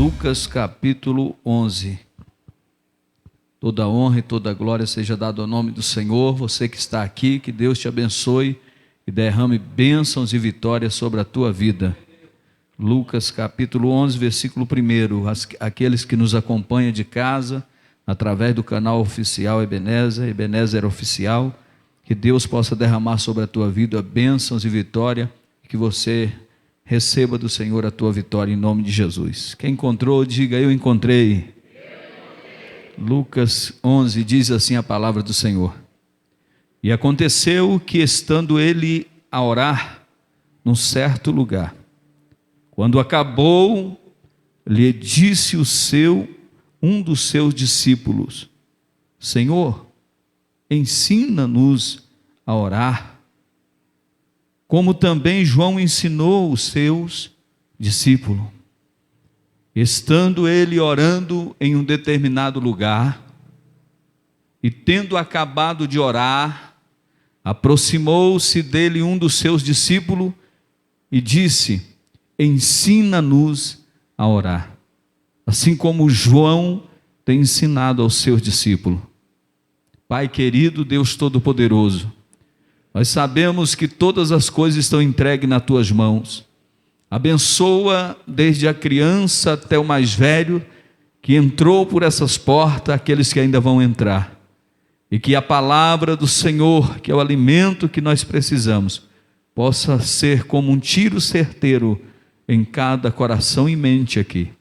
Lucas capítulo 11. Toda honra e toda glória seja dada ao nome do Senhor. Você que está aqui, que Deus te abençoe e derrame bênçãos e vitórias sobre a tua vida. Lucas capítulo 11, versículo 1. Aqueles que nos acompanham de casa, através do canal oficial Ebenezer Oficial, que Deus possa derramar sobre a tua vida bênçãos e vitória, que você receba do Senhor a tua vitória em nome de Jesus. Quem encontrou, diga: eu encontrei. Lucas 11 diz assim a palavra do Senhor: e aconteceu que, estando ele a orar num certo lugar, quando acabou, lhe disse um dos seus discípulos: Senhor, ensina-nos a orar, como também João ensinou os seus discípulos. Estando ele orando em um determinado lugar, e tendo acabado de orar, aproximou-se dele um dos seus discípulos e disse: ensina-nos a orar, assim como João tem ensinado aos seus discípulos. Pai querido, Deus Todo-Poderoso, nós sabemos que todas as coisas estão entregues nas tuas mãos. Abençoa desde a criança até o mais velho que entrou por essas portas, aqueles que ainda vão entrar. E que a palavra do Senhor, que é o alimento que nós precisamos, possa ser como um tiro certeiro em cada coração e mente aqui.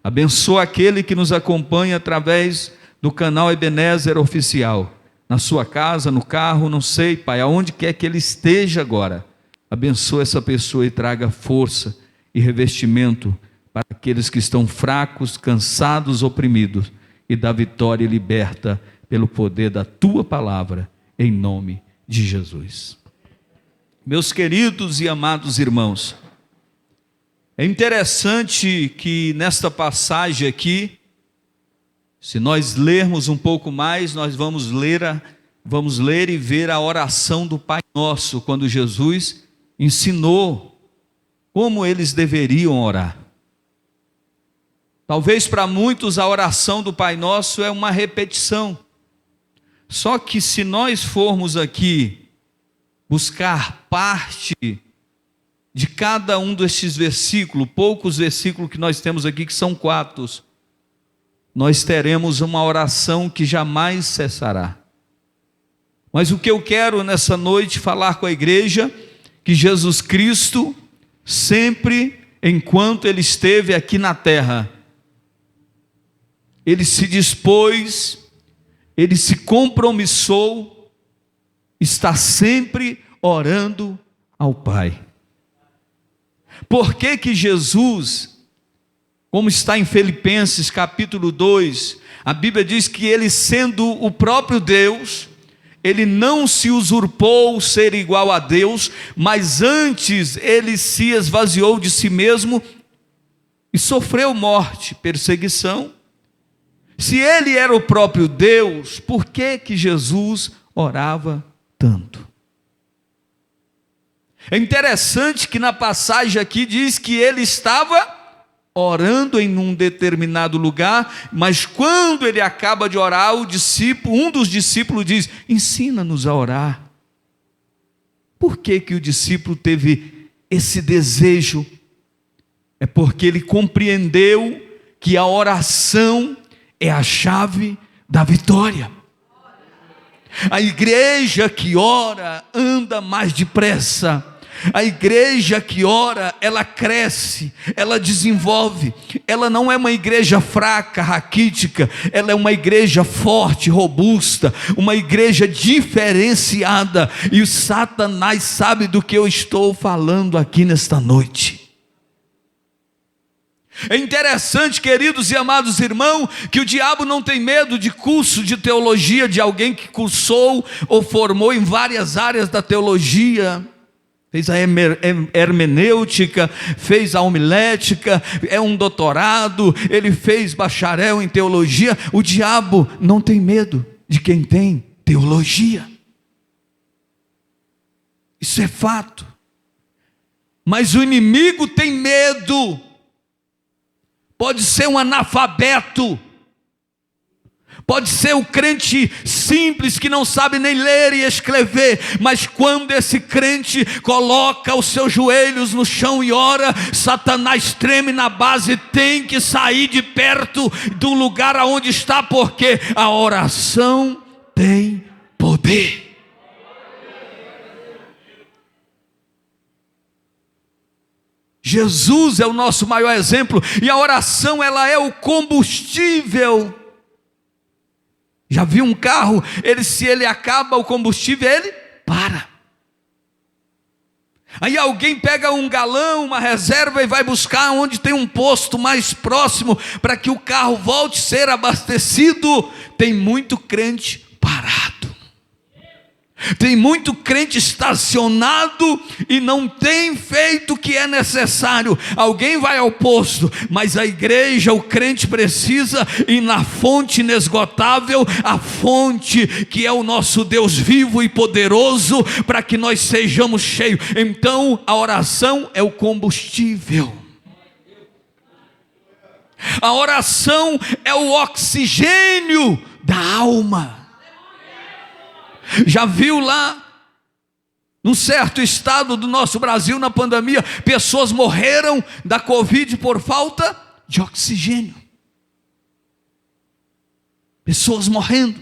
Abençoa aquele que nos acompanha através do canal Ebenezer Oficial, na sua casa, no carro, não sei, Pai, aonde quer que ele esteja agora. Abençoa essa pessoa e traga força e revestimento para aqueles que estão fracos, cansados, oprimidos, e dá vitória e liberta pelo poder da tua palavra, em nome de Jesus. Meus queridos e amados irmãos, é interessante que nesta passagem aqui, se nós lermos um pouco mais, nós vamos ler e ver a oração do Pai Nosso, quando Jesus ensinou como eles deveriam orar. Talvez para muitos a oração do Pai Nosso é uma repetição. Só que se nós formos aqui buscar parte de cada um destes versículos, poucos versículos que nós temos aqui, que são 4, nós teremos uma oração que jamais cessará. Mas o que eu quero nessa noite falar com a igreja, que Jesus Cristo, sempre enquanto Ele esteve aqui na terra, Ele se dispôs, Ele se compromissou, está sempre orando ao Pai. Por que Jesus, como está em Filipenses capítulo 2, a Bíblia diz que Ele, sendo o próprio Deus, Ele não se usurpou ser igual a Deus, mas antes Ele se esvaziou de si mesmo e sofreu morte, perseguição. Se Ele era o próprio Deus, por que Jesus orava tanto? É interessante que na passagem aqui diz que Ele estava orando em um determinado lugar, mas quando ele acaba de orar, um dos discípulos diz: ensina-nos a orar. Por que o discípulo teve esse desejo? É porque ele compreendeu que a oração é a chave da vitória. A igreja que ora anda mais depressa. A igreja que ora, ela cresce, ela desenvolve. Ela não é uma igreja fraca, raquítica. Ela é uma igreja forte, robusta, uma igreja diferenciada. E o Satanás sabe do que eu estou falando aqui nesta noite. É interessante, queridos e amados irmãos, que o diabo não tem medo de curso de teologia, de alguém que cursou ou formou em várias áreas da teologia. Fez a hermenêutica, fez a homilética, é um doutorado, ele fez bacharel em teologia. O diabo não tem medo de quem tem teologia. Isso é fato. Mas o inimigo tem medo pode ser um analfabeto, pode ser o crente simples que não sabe nem ler e escrever, mas quando esse crente coloca os seus joelhos no chão e ora, Satanás treme na base, tem que sair de perto do lugar aonde está, porque a oração tem poder. Jesus é o nosso maior exemplo, e a oração, ela é o combustível. Já viu um carro, se ele acaba o combustível, ele para. Aí alguém pega um galão, uma reserva, e vai buscar onde tem um posto mais próximo, para que o carro volte a ser abastecido. Tem muito crente parado. Tem muito crente estacionado e não tem feito o que é necessário. Alguém vai ao posto, mas a igreja, o crente precisa ir na fonte inesgotável, a fonte que é o nosso Deus vivo e poderoso, para que nós sejamos cheios. Então a oração é o combustível. A oração é o oxigênio da alma. Já viu lá, num certo estado do nosso Brasil, na pandemia, pessoas morreram da Covid por falta de oxigênio. Pessoas morrendo.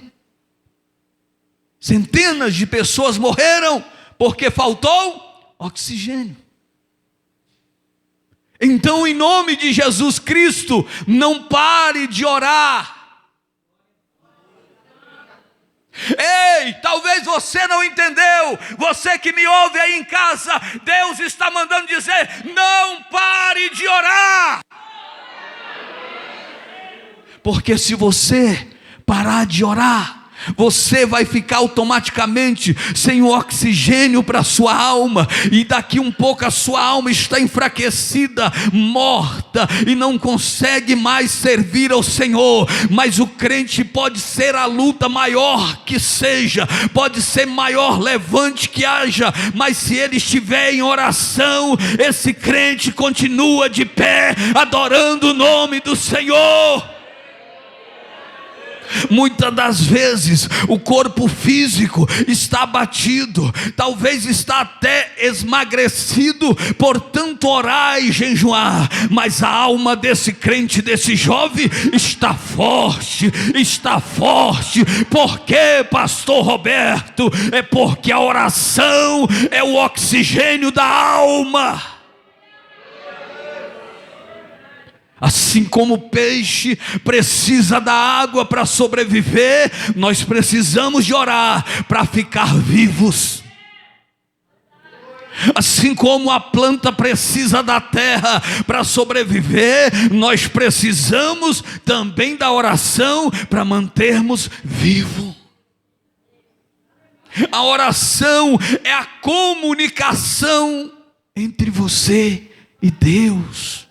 Centenas de pessoas morreram porque faltou oxigênio. Então, em nome de Jesus Cristo, não pare de orar. Ei, talvez você não entendeu, você que me ouve aí em casa, Deus está mandando dizer: não pare de orar. Porque se você parar de orar, você vai ficar automaticamente sem o oxigênio para a sua alma, e daqui um pouco a sua alma está enfraquecida, morta, e não consegue mais servir ao Senhor. Mas o crente pode ser a luta maior que seja, pode ser maior levante que haja, mas se ele estiver em oração, esse crente continua de pé, adorando o nome do Senhor. Muitas das vezes o corpo físico está abatido, talvez está até esmagrecido por tanto orar e jejuar, mas a alma desse crente, desse jovem, está forte. Por quê, pastor Roberto? É porque a oração é o oxigênio da alma. Assim como o peixe precisa da água para sobreviver, nós precisamos de orar para ficar vivos. Assim como a planta precisa da terra para sobreviver, nós precisamos também da oração para mantermos vivo. A oração é a comunicação entre você e Deus.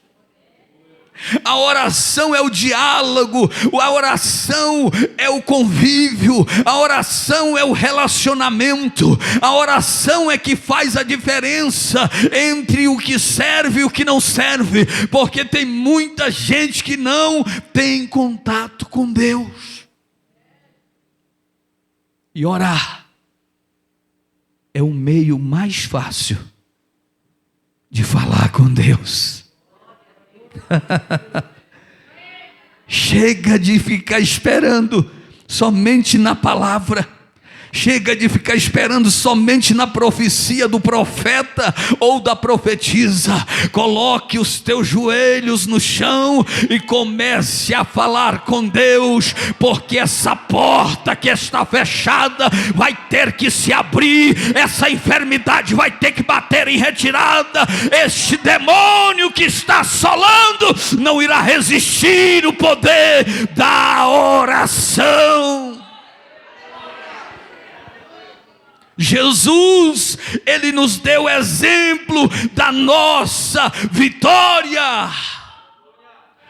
A oração é o diálogo, a oração é o convívio, a oração é o relacionamento, a oração é que faz a diferença entre o que serve e o que não serve, porque tem muita gente que não tem contato com Deus. E orar é o meio mais fácil de falar com Deus. Chega de ficar esperando somente na palavra, chega de ficar esperando somente na profecia do profeta ou da profetisa. Coloque os teus joelhos no chão e comece a falar com Deus, porque essa porta que está fechada vai ter que se abrir, essa enfermidade vai ter que bater em retirada, este demônio que está assolando não irá resistir o poder da oração. Jesus, Ele nos deu exemplo da nossa vitória.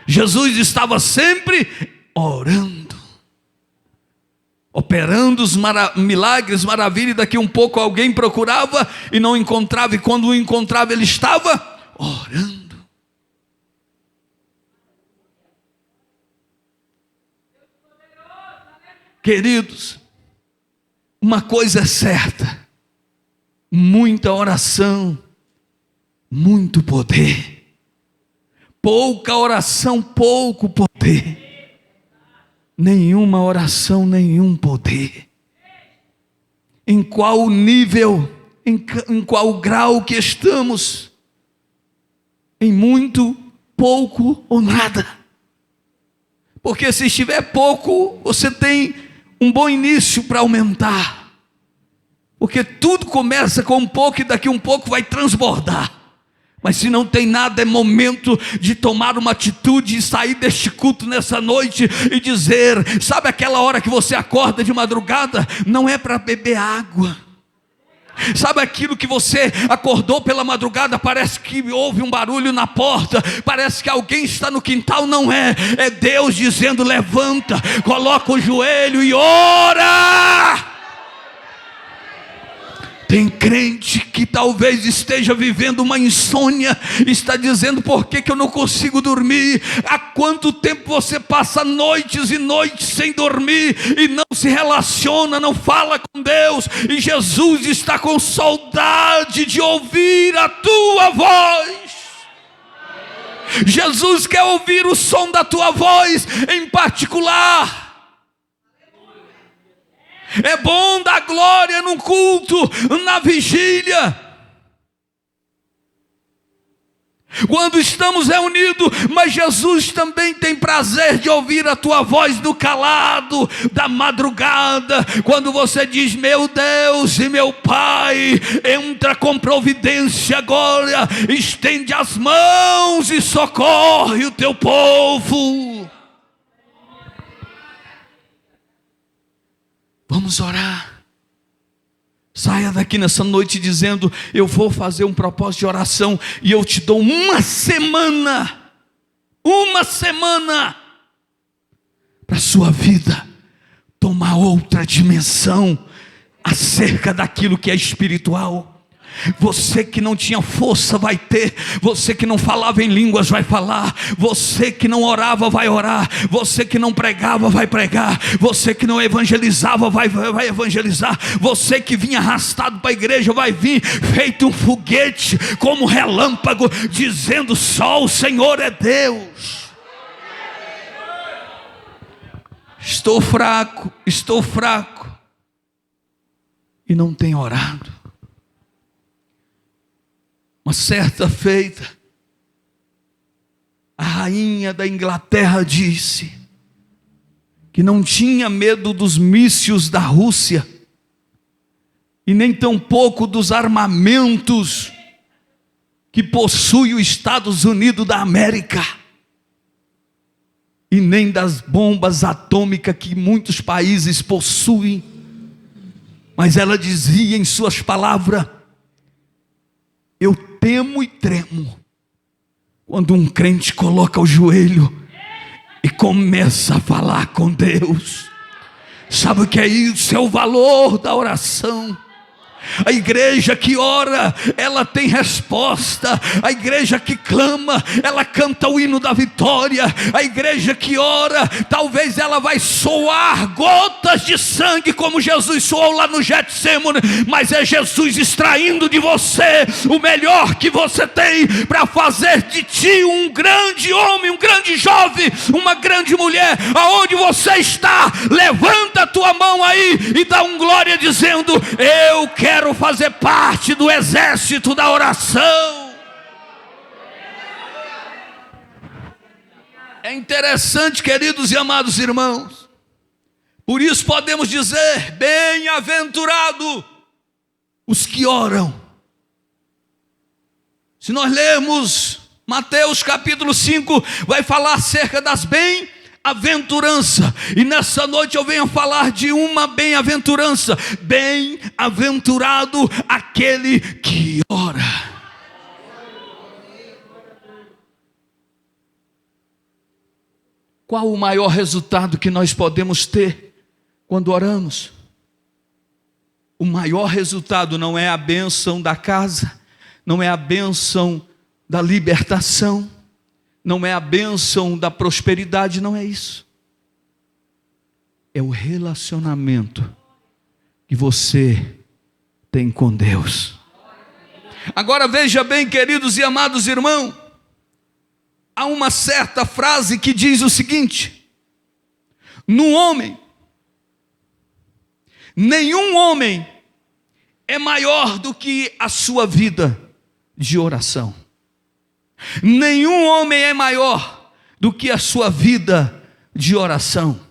Jesus estava sempre orando, operando os milagres, maravilha, e daqui um pouco alguém procurava e não encontrava, e quando o encontrava ele estava orando. Queridos, uma coisa é certa: muita oração, muito poder. Pouca oração, pouco poder. Nenhuma oração, nenhum poder. Em qual nível, em qual grau que estamos? Em muito, pouco ou nada. Porque se estiver pouco, você tem um bom início para aumentar. Porque tudo começa com um pouco e daqui um pouco vai transbordar. Mas se não tem nada, é momento de tomar uma atitude e sair deste culto nessa noite e dizer: sabe aquela hora que você acorda de madrugada? Não é para beber água. Sabe aquilo que você acordou pela madrugada, parece que houve um barulho na porta, parece que alguém está no quintal? Não é, é Deus dizendo: levanta, coloca o joelho e ora. Tem crente que talvez esteja vivendo uma insônia, está dizendo: por que eu não consigo dormir? Há quanto tempo você passa noites e noites sem dormir e não se relaciona, não fala com Deus? E Jesus está com saudade de ouvir a tua voz. Jesus quer ouvir o som da tua voz em particular. É bom dar glória no culto, na vigília, quando estamos reunidos, mas Jesus também tem prazer de ouvir a tua voz no calado da madrugada, quando você diz: meu Deus e meu Pai, entra com providência agora, estende as mãos e socorre o teu povo. Vamos orar. Saia daqui nessa noite dizendo: eu vou fazer um propósito de oração, e eu te dou uma semana para a sua vida tomar outra dimensão acerca daquilo que é espiritual. Você que não tinha força vai ter, você que não falava em línguas vai falar, você que não orava vai orar, você que não pregava vai pregar, você que não evangelizava vai evangelizar, você que vinha arrastado para a igreja vai vir feito um foguete, como relâmpago, dizendo: só o Senhor é Deus. Estou fraco e não tenho orado. Uma certa feita, a rainha da Inglaterra disse que não tinha medo dos mísseis da Rússia, e nem tampouco dos armamentos que possui os Estados Unidos da América, e nem das bombas atômicas que muitos países possuem. Mas ela dizia em suas palavras: eu temo e tremo quando um crente coloca o joelho e começa a falar com Deus. Sabe o que é isso? É o valor da oração. A igreja que ora, ela tem resposta. A igreja que clama, ela canta o hino da vitória. A igreja que ora, talvez ela vai soar gotas de sangue, como Jesus soou lá no Getsemane, mas é Jesus extraindo de você o melhor que você tem, para fazer de ti um grande homem, um grande jovem, uma grande mulher. Aonde você está, levanta a tua mão aí e dá um glória dizendo: eu quero fazer parte do exército da oração. É interessante, queridos e amados irmãos, por isso podemos dizer: bem-aventurado os que oram. Se nós lermos Mateus capítulo 5, vai falar acerca das bem-aventurança, e nessa noite eu venho falar de uma bem-aventurança. Bem-aventurado aquele que ora. Qual o maior resultado que nós podemos ter quando oramos? O maior resultado não é a bênção da casa, não é a bênção da libertação, não é a bênção da prosperidade, não é isso. é o relacionamento que você tem com Deus. Agora veja bem, queridos e amados irmãos, há uma certa frase que diz o seguinte: no homem, nenhum homem é maior do que a sua vida de oração. Nenhum homem é maior do que a sua vida de oração.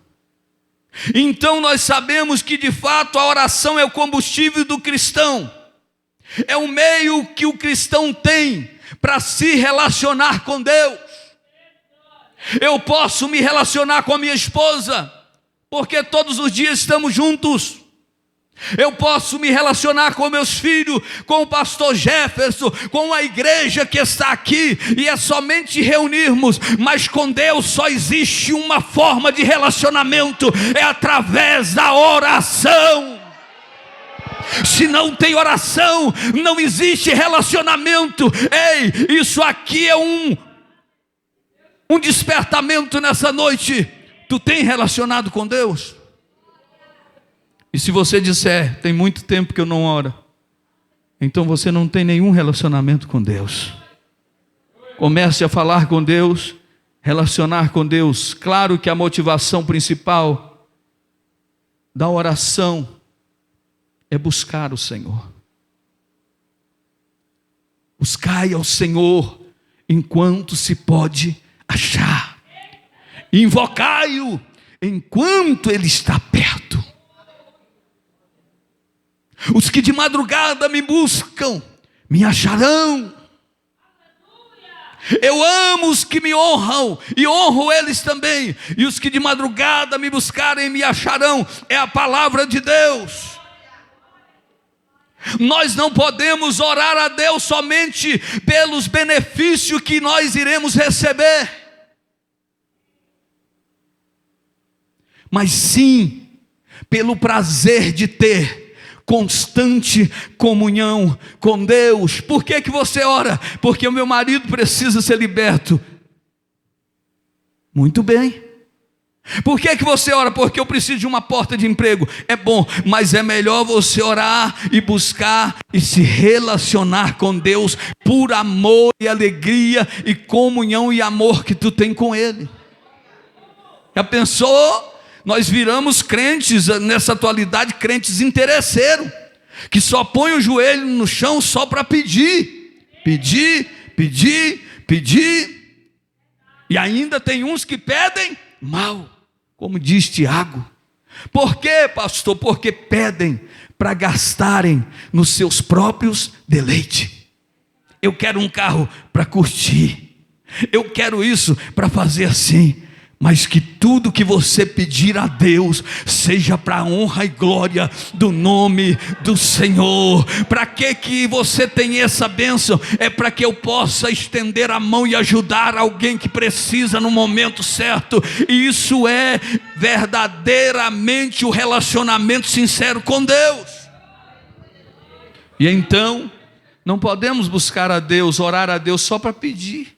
Então nós sabemos que de fato a oração é o combustível do cristão. É o meio que o cristão tem para se relacionar com Deus. Eu posso me relacionar com a minha esposa, porque todos os dias estamos juntos. Eu posso me relacionar com meus filhos, com o pastor Jefferson, com a igreja que está aqui, e é somente reunirmos, mas com Deus só existe uma forma de relacionamento, é através da oração. Se não tem oração, não existe relacionamento. Ei, isso aqui é um despertamento nessa noite. Tu tem relacionado com Deus? E se você disser, tem muito tempo que eu não oro, então você não tem nenhum relacionamento com Deus. Comece a falar com Deus, relacionar com Deus. Claro que a motivação principal da oração é buscar o Senhor. Buscai ao Senhor enquanto se pode achar. Invocai-o enquanto Ele está perto. Os que de madrugada me buscam, me acharão. Eu amo os que me honram, e honro eles também. E os que de madrugada me buscarem, me acharão. É a palavra de Deus. Nós não podemos orar a Deus somente pelos benefícios que nós iremos receber, mas sim pelo prazer de ter constante comunhão com Deus. Por que você ora? Porque o meu marido precisa ser liberto. Muito bem. Por que você ora? Porque eu preciso de uma porta de emprego. É bom, mas é melhor você orar e buscar e se relacionar com Deus por amor e alegria e comunhão e amor que tu tem com Ele. Já pensou? Nós viramos crentes nessa atualidade, crentes interesseiros, que só põem o joelho no chão só para pedir, e ainda tem uns que pedem mal, como diz Tiago. Por quê, pastor? Porque pedem para gastarem nos seus próprios deleites. Eu quero um carro para curtir, eu quero isso para fazer assim. Mas que tudo que você pedir a Deus seja para a honra e glória do nome do Senhor. Para que você tem essa bênção? É para que eu possa estender a mão e ajudar alguém que precisa no momento certo. E isso é verdadeiramente o relacionamento sincero com Deus. E então, não podemos buscar a Deus, orar a Deus só para pedir.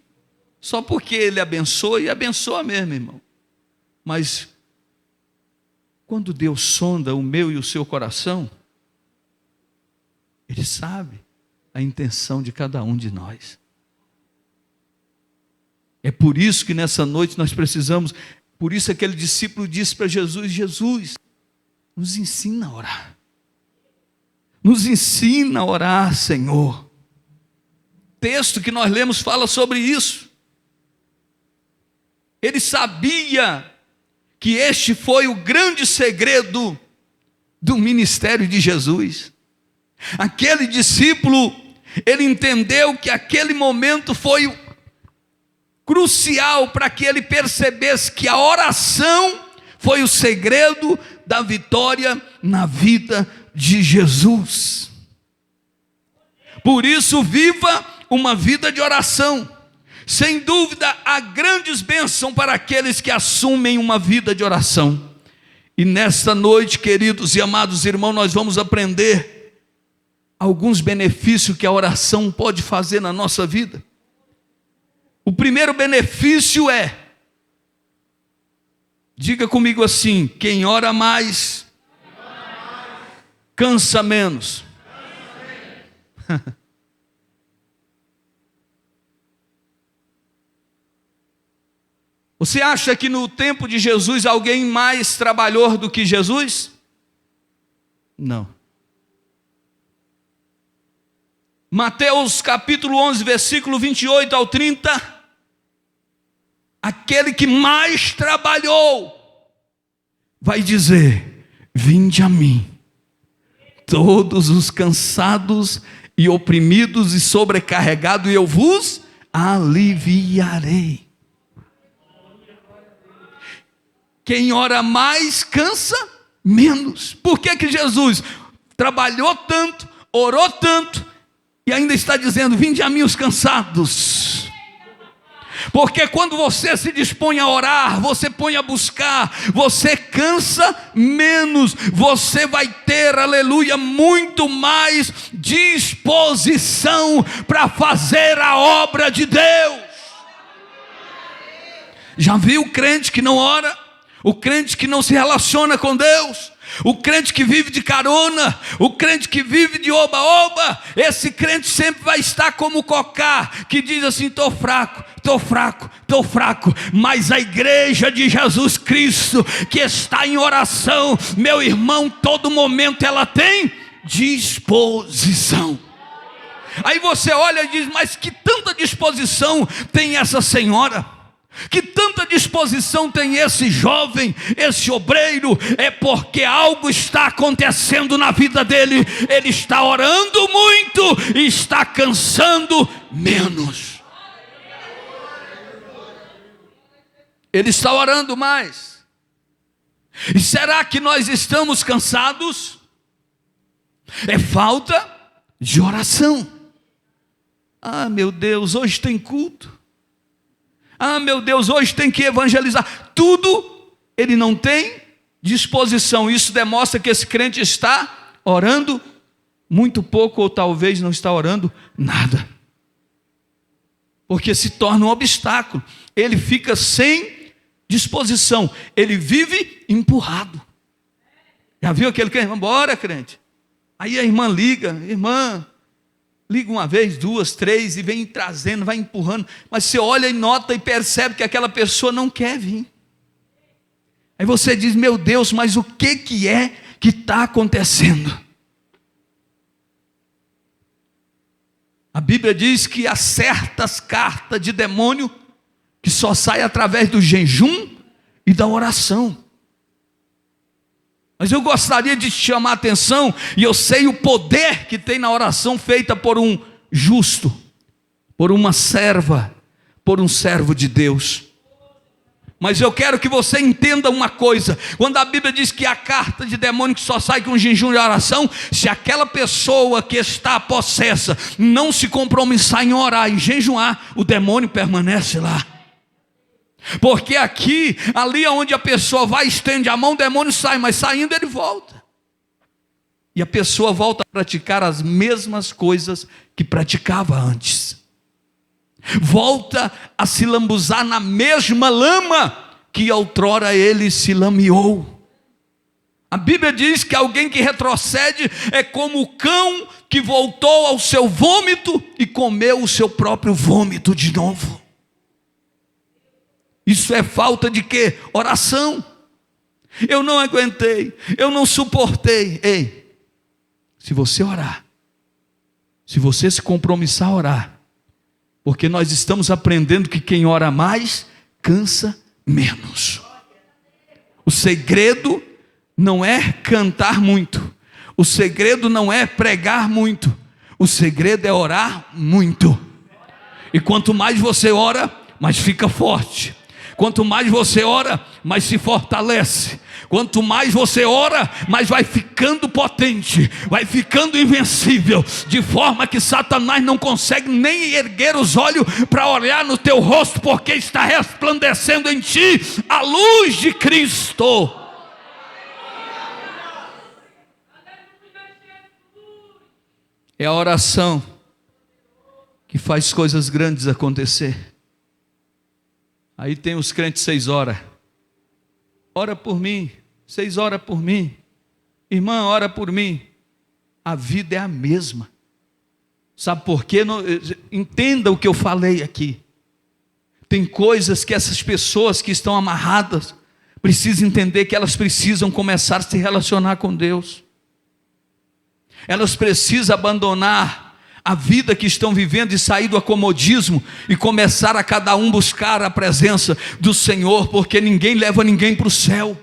Só porque Ele abençoa, e abençoa mesmo, irmão. Mas quando Deus sonda o meu e o seu coração, Ele sabe a intenção de cada um de nós. É por isso que nessa noite nós precisamos, por isso aquele discípulo disse para Jesus: Jesus, nos ensina a orar. Nos ensina a orar, Senhor. O texto que nós lemos fala sobre isso. Ele sabia que este foi o grande segredo do ministério de Jesus. Aquele discípulo, ele entendeu que aquele momento foi crucial para que ele percebesse que a oração foi o segredo da vitória na vida de Jesus. Por isso, viva uma vida de oração. Sem dúvida, há grandes bênçãos para aqueles que assumem uma vida de oração. E nesta noite, queridos e amados irmãos, nós vamos aprender alguns benefícios que a oração pode fazer na nossa vida. O primeiro benefício é Diga comigo assim: quem ora mais, cansa menos. Você acha que no tempo de Jesus alguém mais trabalhou do que Jesus? Não. Mateus capítulo 11, versículo 28 ao 30. Aquele que mais trabalhou vai dizer: vinde a mim, todos os cansados e oprimidos e sobrecarregados, e eu vos aliviarei. Quem ora mais cansa menos. Por que que Jesus trabalhou tanto, orou tanto e ainda está dizendo: vinde a mim os cansados? Porque quando você se dispõe a orar, você põe a buscar, você cansa menos, você vai ter, aleluia, muito mais disposição para fazer a obra de Deus. Já viu o crente que não ora? O crente que não se relaciona com Deus? O crente que vive de carona, o crente que vive de oba-oba, esse crente sempre vai estar como o Cocá, que diz assim: estou fraco, estou fraco, estou fraco. Mas a igreja de Jesus Cristo, que está em oração, meu irmão, todo momento ela tem disposição. Aí você olha e diz: mas que tanta disposição tem essa senhora? Que tanta disposição tem esse jovem, esse obreiro? É porque algo está acontecendo na vida dele. Ele está orando muito e está cansando menos. Ele está orando mais. E será que nós estamos cansados? É falta de oração. Ah, meu Deus, hoje tem culto. Ah, meu Deus, hoje tem que evangelizar. Tudo ele não tem disposição. Isso demonstra que esse crente está orando muito pouco, ou talvez não está orando nada. Porque se torna um obstáculo. Ele fica sem disposição. Ele vive empurrado. Já viu aquele crente? Vamos embora, crente. Aí a irmã liga: irmã, liga uma vez, duas, três, e vem trazendo, vai empurrando. Mas você olha e nota e percebe que aquela pessoa não quer vir. Aí você diz: meu Deus, mas o que é que está acontecendo? A Bíblia diz que há certas cartas de demônio que só saem através do jejum e da oração. Mas eu gostaria de te chamar a atenção, e eu sei o poder que tem na oração feita por um justo, por uma serva, por um servo de Deus. Mas eu quero que você entenda uma coisa: quando a Bíblia diz que a carta de demônio que só sai com jejum e oração, se aquela pessoa que está possessa não se compromissar em orar e jejuar, o demônio permanece lá. Porque aqui, ali onde a pessoa vai, estende a mão, o demônio sai, mas saindo ele volta. E a pessoa volta a praticar as mesmas coisas que praticava antes. Volta a se lambuzar na mesma lama que outrora ele se lameou. A Bíblia diz que alguém que retrocede é como o cão que voltou ao seu vômito e comeu o seu próprio vômito de novo. Isso é falta de quê? Oração. Eu não aguentei, eu não suportei. Ei, se você orar, se você se compromissar a orar, porque nós estamos aprendendo que quem ora mais, cansa menos. O segredo não é cantar muito, o segredo não é pregar muito, o segredo é orar muito. E quanto mais você ora, mais fica forte. Quanto mais você ora, mais se fortalece. Quanto mais você ora, mais vai ficando potente, vai ficando invencível, de forma que Satanás não consegue nem erguer os olhos para olhar no teu rosto, porque está resplandecendo em ti a luz de Cristo. É a oração que faz coisas grandes acontecer. Aí tem os crentes 6 horas. ora por mim. Vocês oram por mim. Irmã, ora por mim. A vida é a mesma. Sabe por quê? Entenda o que eu falei aqui. Tem coisas que essas pessoas que estão amarradas precisam entender que elas precisam começar a se relacionar com Deus. Elas precisam abandonar a vida que estão vivendo e sair do acomodismo e começar a cada um buscar a presença do Senhor, porque ninguém leva ninguém para o céu.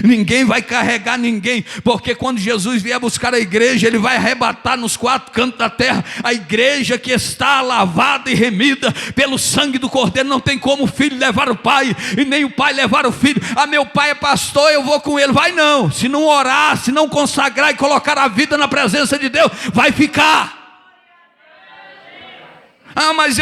Ninguém vai carregar ninguém, porque quando Jesus vier buscar a igreja, Ele vai arrebatar nos quatro cantos da terra a igreja que está lavada e remida pelo sangue do Cordeiro. Não tem como o filho levar o pai, e nem o pai levar o filho. Meu pai é pastor, eu vou com ele. Vai não, se não orar, se não consagrar e colocar a vida na presença de Deus, vai ficar. Mas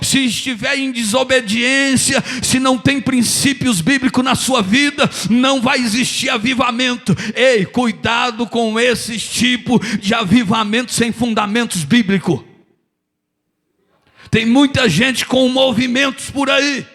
se estiver em desobediência, se não tem princípios bíblicos na sua vida, não vai existir avivamento. Ei, cuidado com esse tipo de avivamento sem fundamentos bíblicos. Tem muita gente com movimentos por aí,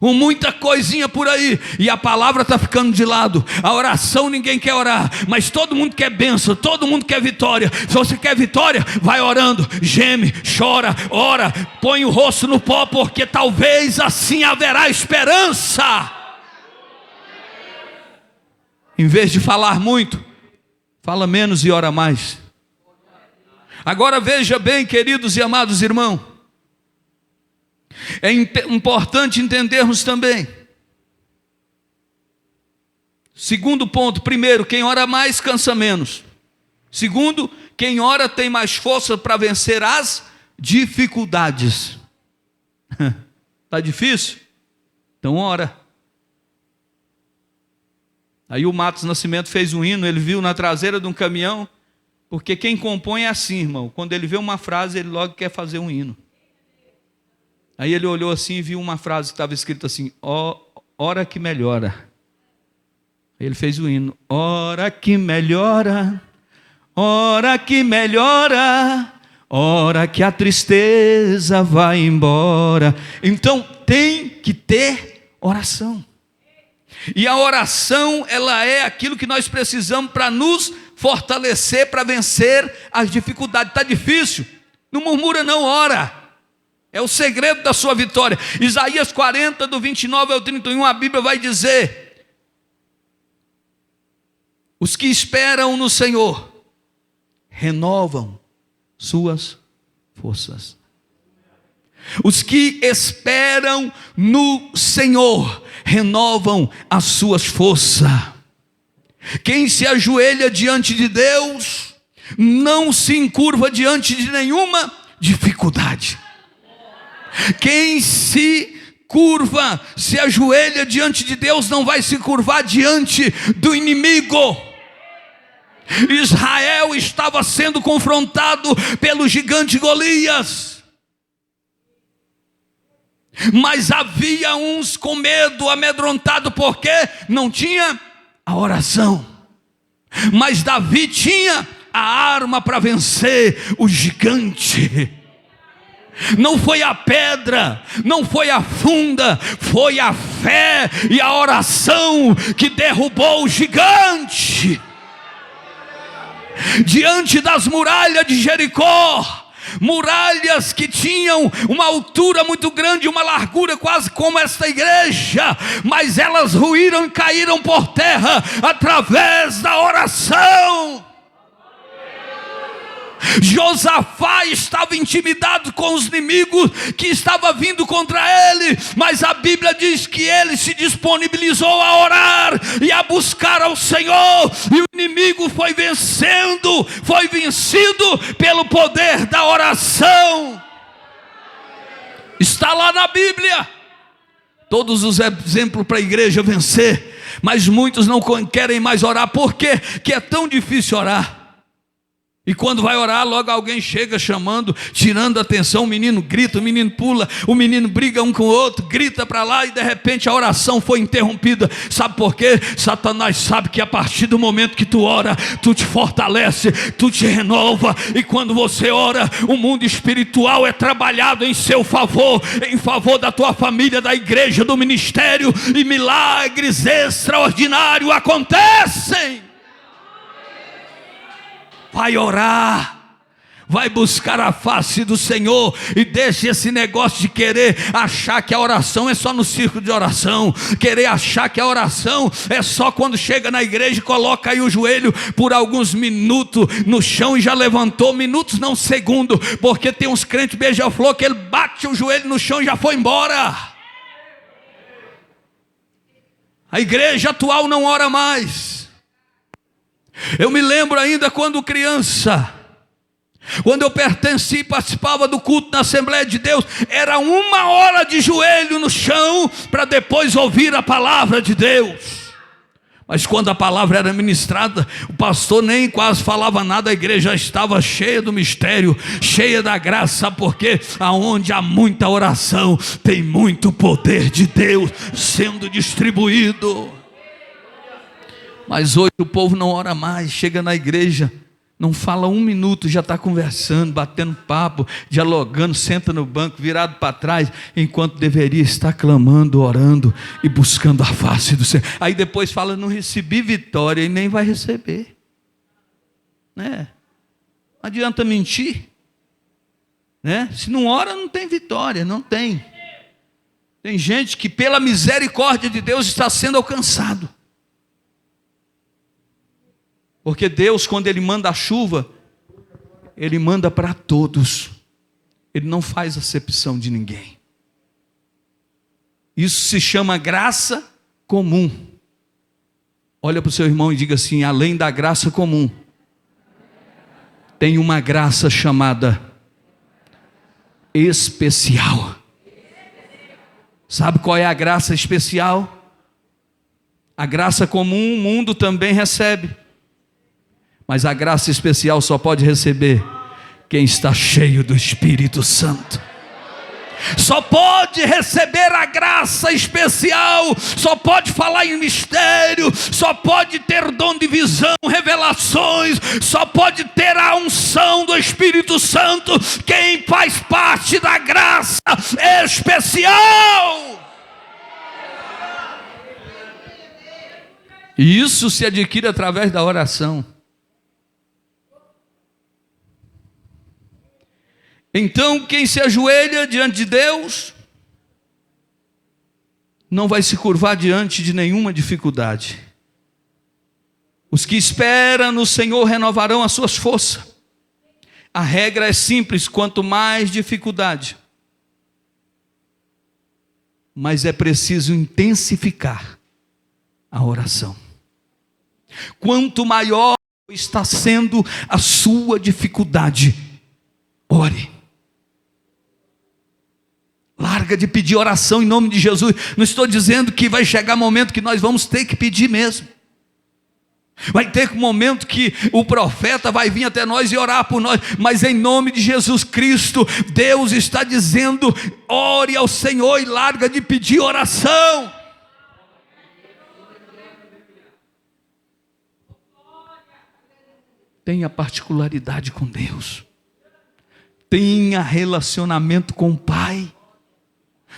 com muita coisinha por aí, e a palavra está ficando de lado. A oração ninguém quer orar, mas todo mundo quer bênção, todo mundo quer vitória. Se você quer vitória, vai orando, geme, chora, ora, põe o rosto no pó, porque talvez assim haverá esperança. Em vez de falar muito, fala menos e ora mais. Agora veja bem, queridos e amados irmãos, é importante entendermos também. Segundo ponto: primeiro, quem ora mais cansa menos. Segundo, quem ora tem mais força para vencer as dificuldades. Está difícil? Então ora. Aí o Matos Nascimento fez um hino, ele viu na traseira de um caminhão, porque quem compõe é assim, irmão, quando ele vê uma frase, ele logo quer fazer um hino. Aí ele olhou assim e viu uma frase que estava escrita assim: hora que melhora. Ele fez o hino: hora que melhora, hora que melhora, hora que a tristeza vai embora. Então tem que ter oração. E a oração, ela é aquilo que nós precisamos para nos fortalecer, para vencer as dificuldades. Está difícil? Não murmura não, ora. É o segredo da sua vitória. Isaías 40, do 29 ao 31, a Bíblia vai dizer: os que esperam no Senhor renovam suas forças. Os que esperam no Senhor renovam as suas forças. Quem se ajoelha diante de Deus não se encurva diante de nenhuma dificuldade. Quem se curva, se ajoelha diante de Deus, não vai se curvar diante do inimigo. Israel estava sendo confrontado pelo gigante Golias, mas havia uns com medo, amedrontado, porque não tinha a oração. Mas Davi tinha a arma para vencer o gigante. Não foi a pedra, não foi a funda, foi a fé e a oração que derrubou o gigante. Diante das muralhas de Jericó, muralhas que tinham uma altura muito grande, uma largura quase como esta igreja, mas elas ruíram e caíram por terra através da oração. Josafá estava intimidado com os inimigos que estavam vindo contra ele, mas a Bíblia diz que ele se disponibilizou a orar e a buscar ao Senhor, e o inimigo foi vencido pelo poder da oração. Está lá na Bíblia todos os exemplos para a igreja vencer, mas muitos não querem mais orar. Por quê? Que é tão difícil orar. E quando vai orar, logo alguém chega chamando, tirando a atenção, o menino grita, o menino pula, o menino briga um com o outro, grita para lá e de repente a oração foi interrompida. Sabe por quê? Satanás sabe que a partir do momento que tu ora, tu te fortalece, tu te renova, e quando você ora, o mundo espiritual é trabalhado em seu favor, em favor da tua família, da igreja, do ministério, e milagres extraordinários acontecem. Vai orar, vai buscar a face do Senhor, e deixe esse negócio de querer achar que a oração é só no círculo de oração, querer achar que a oração é só quando chega na igreja e coloca aí o joelho por alguns minutos no chão e já levantou, minutos não, segundo, porque tem uns crentes beija-flor que ele bate o joelho no chão e já foi embora. A igreja atual não ora mais. Eu me lembro ainda quando criança, quando eu pertencia e participava do culto na Assembleia de Deus, era 1 hora de joelho no chão para depois ouvir a palavra de Deus. Mas quando a palavra era ministrada, o pastor nem quase falava nada, a igreja já estava cheia do mistério, cheia da graça. Sabe por quê? Aonde há muita oração, tem muito poder de Deus sendo distribuído. Mas hoje o povo não ora mais, chega na igreja, não fala 1 minuto, já está conversando, batendo papo, dialogando, senta no banco, virado para trás, enquanto deveria estar clamando, orando e buscando a face do Senhor. Aí depois fala, não recebi vitória, e nem vai receber, né? Não adianta mentir, né? Se não ora, não tem vitória, não tem. Tem gente que pela misericórdia de Deus está sendo alcançado. Porque Deus, quando Ele manda a chuva, Ele manda para todos. Ele não faz acepção de ninguém. Isso se chama graça comum. Olha para o seu irmão e diga assim, além da graça comum, tem uma graça chamada especial. Sabe qual é a graça especial? A graça comum o mundo também recebe. Mas a graça especial só pode receber quem está cheio do Espírito Santo. Só pode receber a graça especial, só pode falar em mistério, só pode ter dom de visão, revelações, só pode ter a unção do Espírito Santo quem faz parte da graça especial. E isso se adquire através da oração. Então, quem se ajoelha diante de Deus, não vai se curvar diante de nenhuma dificuldade. Os que esperam no Senhor renovarão as suas forças. A regra é simples, quanto mais dificuldade, mas é preciso intensificar a oração. Quanto maior está sendo a sua dificuldade, ore. Larga de pedir oração em nome de Jesus. Não estou dizendo que vai chegar momento que nós vamos ter que pedir mesmo. Vai ter um momento que o profeta vai vir até nós e orar por nós. Mas em nome de Jesus Cristo, Deus está dizendo, ore ao Senhor e larga de pedir oração. Tenha particularidade com Deus. Tenha relacionamento com o Pai.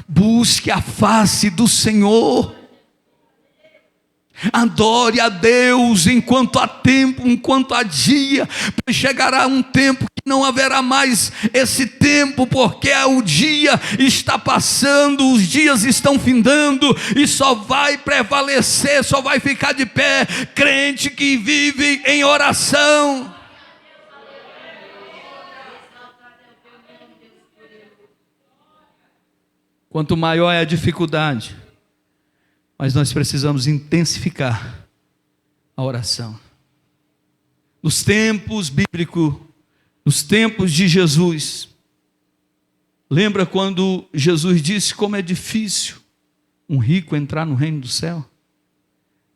Busque a face do Senhor. Adore a Deus enquanto há tempo, enquanto há dia. Chegará um tempo que não haverá mais esse tempo, porque o dia está passando, os dias estão findando, e só vai prevalecer, só vai ficar de pé crente que vive em oração. Quanto maior é a dificuldade, mas nós precisamos intensificar a oração. Nos tempos bíblicos, nos tempos de Jesus, lembra quando Jesus disse como é difícil um rico entrar no reino do céu?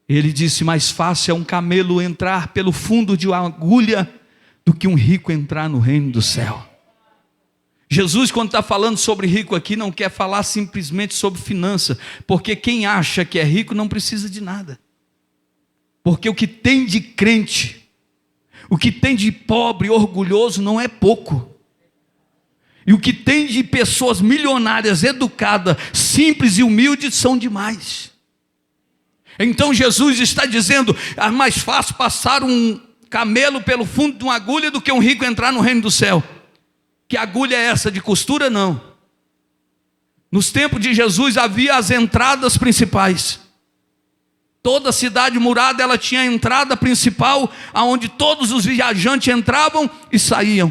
Ele disse, mais fácil é um camelo entrar pelo fundo de uma agulha do que um rico entrar no reino do céu. Jesus, quando está falando sobre rico aqui, não quer falar simplesmente sobre finança, porque quem acha que é rico não precisa de nada. Porque o que tem de crente, o que tem de pobre, orgulhoso, não é pouco. E o que tem de pessoas milionárias, educadas, simples e humildes, são demais. Então Jesus está dizendo, é mais fácil passar um camelo pelo fundo de uma agulha do que um rico entrar no reino do céu. Que agulha é essa? De costura? Não. Nos tempos de Jesus havia as entradas principais. Toda cidade murada, ela tinha a entrada principal, aonde todos os viajantes entravam e saíam.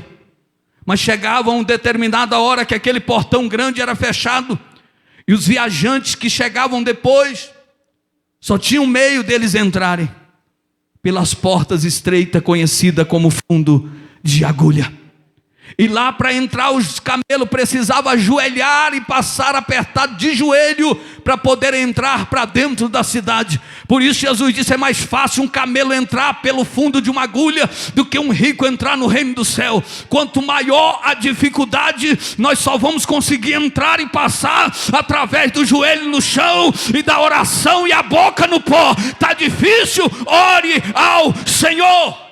Mas chegava uma determinada hora que aquele portão grande era fechado, e os viajantes que chegavam depois, só tinha um meio deles entrarem, pelas portas estreitas, conhecida como fundo de agulha. E lá para entrar os camelos precisavam ajoelhar e passar apertado de joelho para poder entrar para dentro da cidade. Por isso Jesus disse, é mais fácil um camelo entrar pelo fundo de uma agulha do que um rico entrar no reino do céu. Quanto maior a dificuldade, nós só vamos conseguir entrar e passar através do joelho no chão e da oração e a boca no pó. Está difícil? Ore ao Senhor.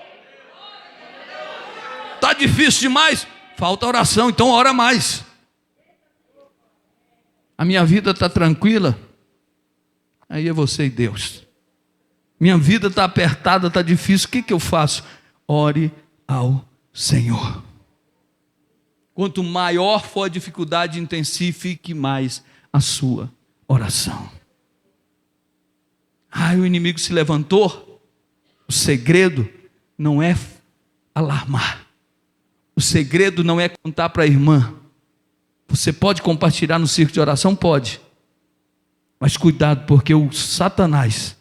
Está difícil demais? Falta oração, então ora mais. A minha vida está tranquila? Aí é você e Deus. Minha vida está apertada, está difícil, o que eu faço? Ore ao Senhor. Quanto maior for a dificuldade, intensifique mais a sua oração. O inimigo se levantou. O segredo não é alarmar. O segredo não é contar para a irmã. Você pode compartilhar no círculo de oração? Pode. Mas cuidado, porque o Satanás,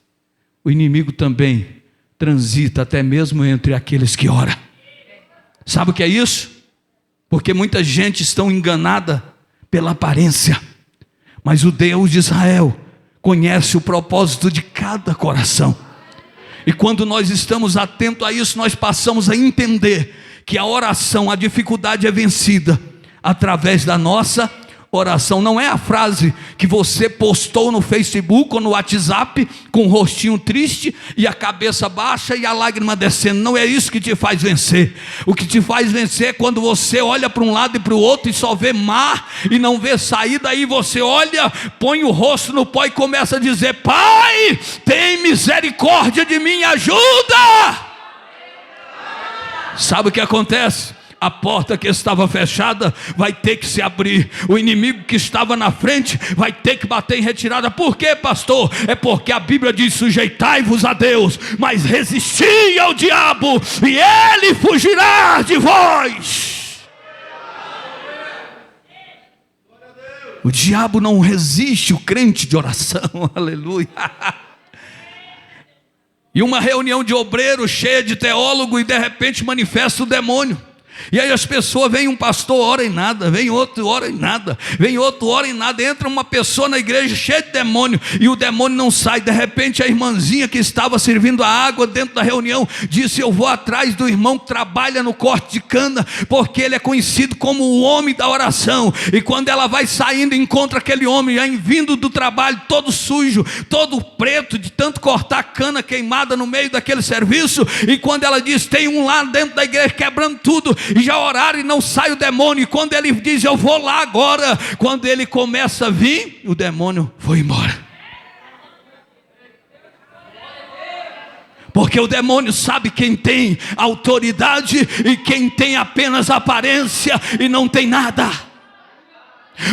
o inimigo também, transita até mesmo entre aqueles que oram. Sabe o que é isso? Porque muita gente está enganada pela aparência. Mas o Deus de Israel conhece o propósito de cada coração. E quando nós estamos atentos a isso, nós passamos a entender que a oração, a dificuldade é vencida através da nossa oração. Não é a frase que você postou no Facebook ou no WhatsApp com o rostinho triste e a cabeça baixa e a lágrima descendo. Não é isso que te faz vencer. O que te faz vencer é quando você olha para um lado e para o outro e só vê mar e não vê saída. Aí você olha, põe o rosto no pó e começa a dizer, Pai, tem misericórdia de mim, ajuda. Sabe o que acontece? A porta que estava fechada vai ter que se abrir. O inimigo que estava na frente vai ter que bater em retirada. Por quê, pastor? É porque a Bíblia diz, sujeitai-vos a Deus, mas resisti ao diabo e ele fugirá de vós. O diabo não resiste o crente de oração. Aleluia. E uma reunião de obreiros cheia de teólogo e de repente manifesta o demônio. E aí as pessoas, vem um pastor, ora em nada, vem outro, ora em nada, vem outro, ora em nada, entra uma pessoa na igreja cheia de demônio, e o demônio não sai. De repente a irmãzinha que estava servindo a água dentro da reunião, disse, eu vou atrás do irmão que trabalha no corte de cana, porque ele é conhecido como o homem da oração. E quando ela vai saindo, encontra aquele homem, aí vindo do trabalho, todo sujo, todo preto, de tanto cortar cana queimada no meio daquele serviço. E quando ela diz, tem um lá dentro da igreja quebrando tudo, e já oraram e não sai o demônio. E quando ele diz, eu vou lá agora, quando ele começa a vir, o demônio foi embora. Porque o demônio sabe quem tem autoridade e quem tem apenas aparência e não tem nada.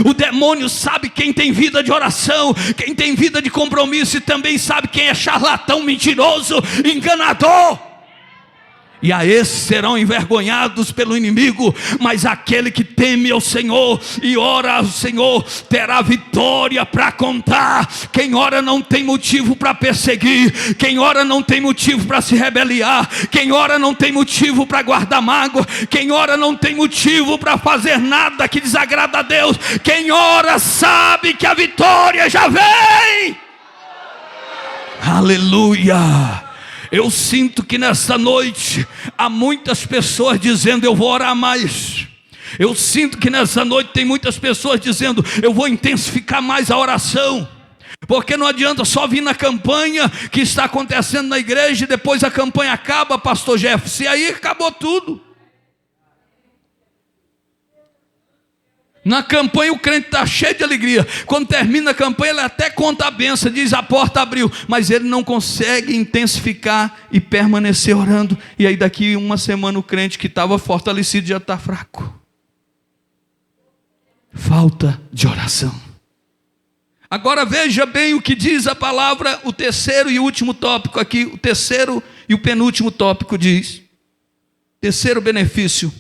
O demônio sabe quem tem vida de oração, quem tem vida de compromisso, e também sabe quem é charlatão, mentiroso, enganador. E a esses serão envergonhados pelo inimigo, mas aquele que teme ao Senhor e ora ao Senhor terá vitória para contar. Quem ora não tem motivo para perseguir, quem ora não tem motivo para se rebeliar, quem ora não tem motivo para guardar mágoa, quem ora não tem motivo para fazer nada que desagrada a Deus. Quem ora sabe que a vitória já vem. Aleluia. Eu sinto que nessa noite há muitas pessoas dizendo: eu vou orar mais. Eu sinto que nessa noite tem muitas pessoas dizendo: eu vou intensificar mais a oração. Porque não adianta só vir na campanha que está acontecendo na igreja e depois a campanha acaba, pastor Jefferson, e aí acabou tudo. Na campanha o crente está cheio de alegria. Quando termina a campanha, ele até conta a bênção, diz: a porta abriu. Mas ele não consegue intensificar e permanecer orando. E aí daqui uma semana o crente que estava fortalecido já está fraco. Falta de oração. Agora veja bem o que diz a palavra, o terceiro e último tópico aqui. O terceiro e o penúltimo tópico diz: terceiro benefício: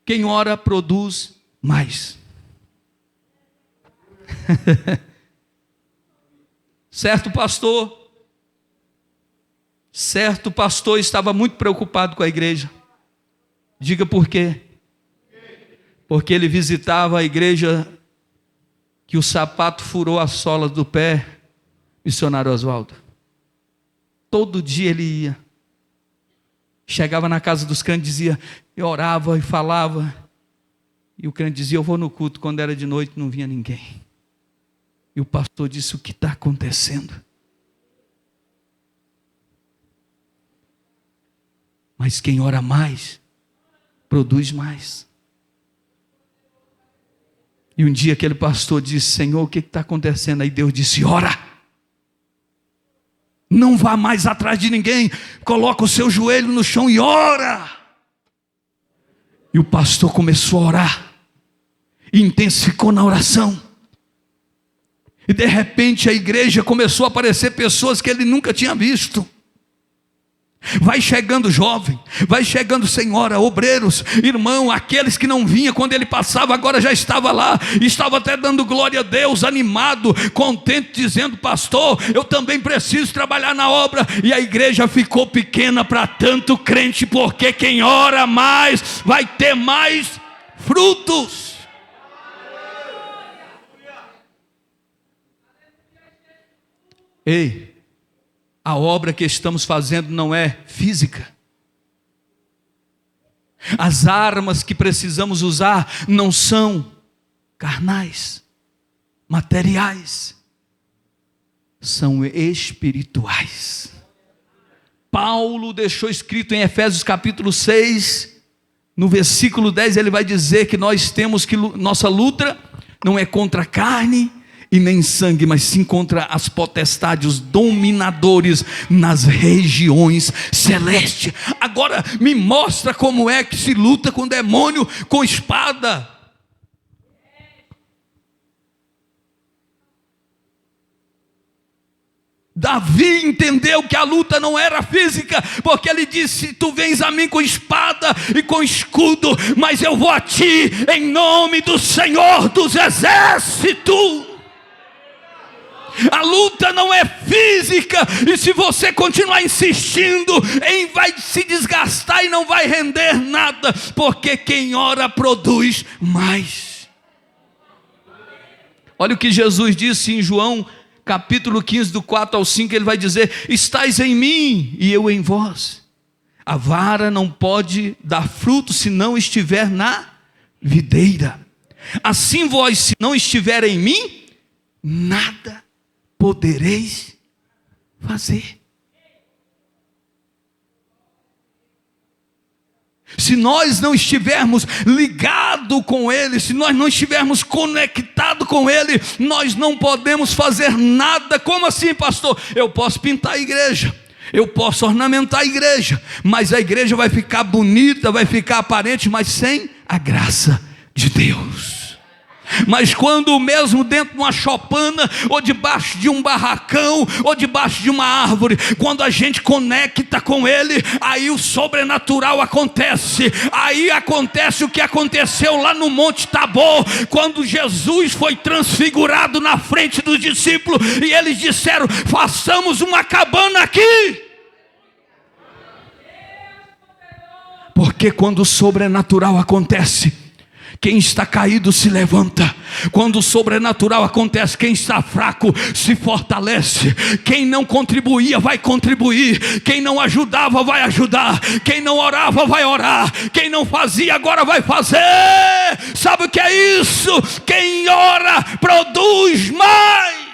quem ora produz mais. Certo pastor estava muito preocupado com a igreja. Diga por quê? Porque ele visitava a igreja que o sapato furou a sola do pé, missionário Oswaldo. Todo dia ele ia. Chegava na casa dos crentes, dizia, eu orava e falava. E o crente dizia, eu vou no culto. Quando era de noite não vinha ninguém. E o pastor disse, o que está acontecendo? Mas quem ora mais, produz mais. E um dia aquele pastor disse, Senhor, o que está acontecendo? Aí Deus disse, ora. Não vá mais atrás de ninguém. Coloca o seu joelho no chão e ora. E o pastor começou a orar. E intensificou na oração. E de repente a igreja começou a aparecer pessoas que ele nunca tinha visto. Vai chegando jovem, vai chegando senhora, obreiros, irmão, aqueles que não vinham quando ele passava, agora já estava lá, estava até dando glória a Deus, animado, contente, dizendo, pastor, eu também preciso trabalhar na obra. E a igreja ficou pequena para tanto crente, porque quem ora mais, vai ter mais frutos. Ei, a obra que estamos fazendo não é física. As armas que precisamos usar não são carnais, materiais, são espirituais. Paulo deixou escrito em Efésios capítulo 6, no versículo 10, ele vai dizer que nós temos que, nossa luta não é contra a carne e nem sangue, mas sim contra as potestades, os dominadores nas regiões celestes. Agora me mostra como é que se luta com demônio com espada. Davi entendeu que a luta não era física, porque ele disse, tu vens a mim com espada e com escudo, mas eu vou a ti em nome do Senhor dos Exércitos. A luta não é física, e se você continuar insistindo, vai se desgastar e não vai render nada, porque quem ora produz mais. Olha o que Jesus disse em João capítulo 15, do 4 ao 5, ele vai dizer, estais em mim e eu em vós. A vara não pode dar fruto se não estiver na videira. Assim vós, se não estiver em mim, nada podereis fazer. Se nós não estivermos ligados com Ele, se nós não estivermos conectados com Ele, nós não podemos fazer nada. Como assim, pastor? Eu posso pintar a igreja, eu posso ornamentar a igreja, mas a igreja vai ficar bonita, vai ficar aparente, mas sem a graça de Deus. Mas quando mesmo dentro de uma choupana, ou debaixo de um barracão, ou debaixo de uma árvore, quando a gente conecta com Ele, aí o sobrenatural acontece. Aí acontece o que aconteceu lá no Monte Tabor, quando Jesus foi transfigurado na frente dos discípulos, e eles disseram, façamos uma cabana aqui. Porque quando o sobrenatural acontece, quem está caído se levanta, Quando o sobrenatural acontece, quem está fraco se fortalece. Quem não contribuía vai contribuir. Quem não ajudava vai ajudar. Quem não orava vai orar. Quem não fazia agora vai fazer. Sabe o que é isso? Quem ora produz mais.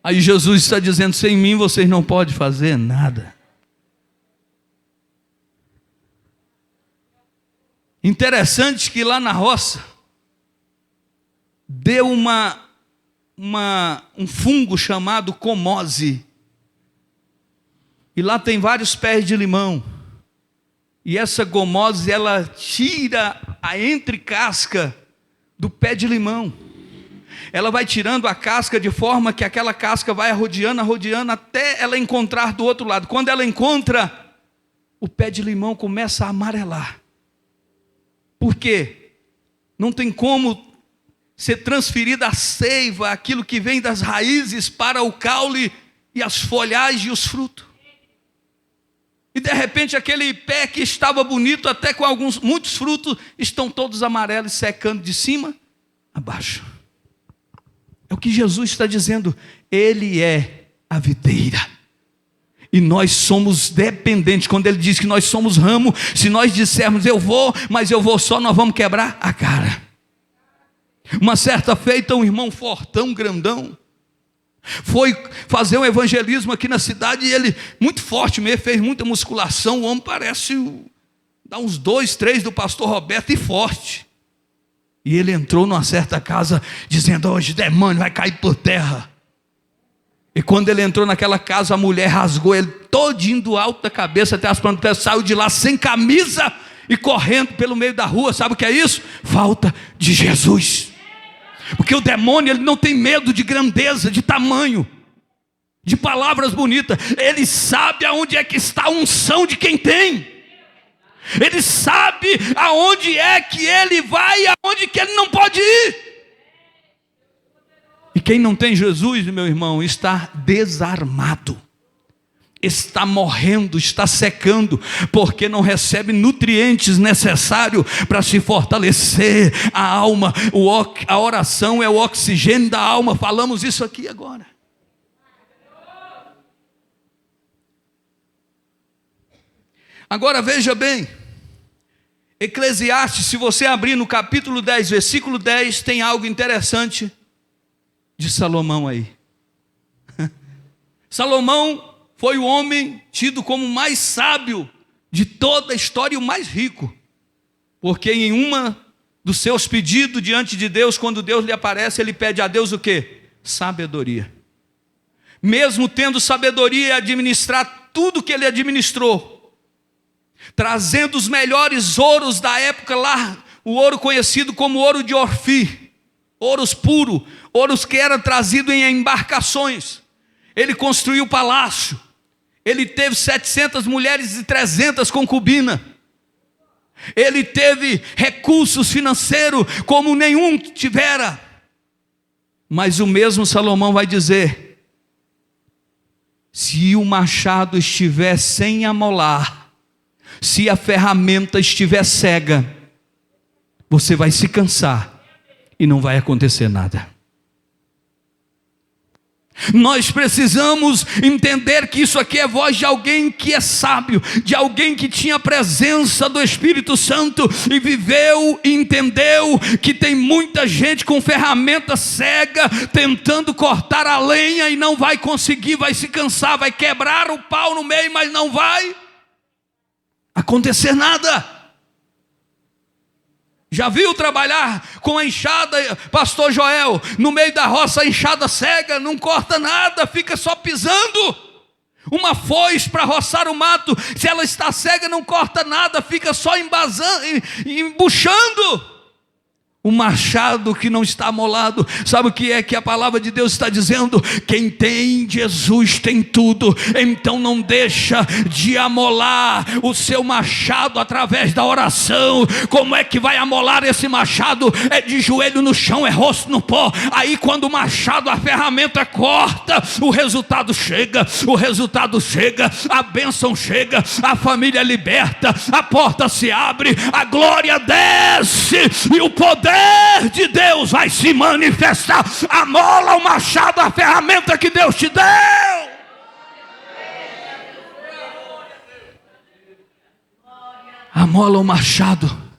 Aí Jesus está dizendo: sem mim vocês não podem fazer nada. Interessante que lá na roça deu um fungo chamado comose. E lá tem vários pés de limão. E essa gomose, ela tira a entrecasca do pé de limão. Ela vai tirando a casca de forma que aquela casca vai arrodeando até ela encontrar do outro lado. Quando ela encontra, o pé de limão começa a amarelar. Por quê? Não tem como ser transferida a seiva, aquilo que vem das raízes, para o caule e as folhagens e os frutos. E de repente aquele pé que estava bonito, até com muitos frutos, estão todos amarelos, secando de cima a baixo. É o que Jesus está dizendo. Ele é a videira. E nós somos dependentes. Quando ele diz que nós somos ramo, se nós dissermos eu vou, mas eu vou só, nós vamos quebrar a cara. Uma certa feita, um irmão fortão, grandão, foi fazer um evangelismo aqui na cidade. E ele, muito forte mesmo, fez muita musculação. O homem parece dá uns 2, 3 do pastor Roberto, e forte. E ele entrou numa certa casa dizendo: hoje demônio vai cair por terra. E quando ele entrou naquela casa, a mulher rasgou ele todinho do alto da cabeça até as plantas do pé, saiu de lá sem camisa e correndo pelo meio da rua. Sabe o que é isso? Falta de Jesus. Porque o demônio, ele não tem medo de grandeza, de tamanho, de palavras bonitas. Ele sabe aonde é que está a unção de quem tem. Ele sabe aonde é que ele vai e aonde que ele não pode ir. E quem não tem Jesus, meu irmão, está desarmado, está morrendo, está secando, porque não recebe nutrientes necessários para se fortalecer. A alma, a oração é o oxigênio da alma. Falamos isso aqui agora. Agora veja bem, Eclesiastes, se você abrir no capítulo 10, versículo 10, tem algo interessante de Salomão aí. Salomão foi o homem tido como o mais sábio de toda a história e o mais rico, porque em uma dos seus pedidos diante de Deus, quando Deus lhe aparece, ele pede a Deus o quê? Sabedoria. Mesmo tendo sabedoria e administrar tudo que ele administrou, trazendo os melhores ouros da época lá, o ouro conhecido como ouro de Ofir, ouros puros, ouros que era trazido em embarcações. Ele construiu o palácio. Ele teve 700 mulheres e 300 concubinas. Ele teve recursos financeiros como nenhum tivera. Mas o mesmo Salomão vai dizer: se o machado estiver sem amolar, se a ferramenta estiver cega, você vai se cansar e não vai acontecer nada. Nós precisamos entender que isso aqui é voz de alguém que é sábio, de alguém que tinha a presença do Espírito Santo e viveu e entendeu que tem muita gente com ferramenta cega tentando cortar a lenha e não vai conseguir, vai se cansar, vai quebrar o pau no meio, mas não vai acontecer nada. Já viu trabalhar com a enxada, pastor Joel? No meio da roça, a enxada cega, não corta nada, fica só pisando. Uma foice para roçar o mato, se ela está cega, não corta nada, fica só embasando, embuchando. O machado que não está amolado, sabe o que é que a palavra de Deus está dizendo? Quem tem Jesus tem tudo. Então não deixa de amolar o seu machado através da oração. Como é que vai amolar esse machado? É de joelho no chão, é rosto no pó. Aí quando o machado, a ferramenta corta, o resultado chega, a bênção chega, a família liberta, a porta se abre, a glória desce. nasce e o poder de Deus vai se manifestar. A mola, o machado, a ferramenta que Deus te deu. A mola, o machado.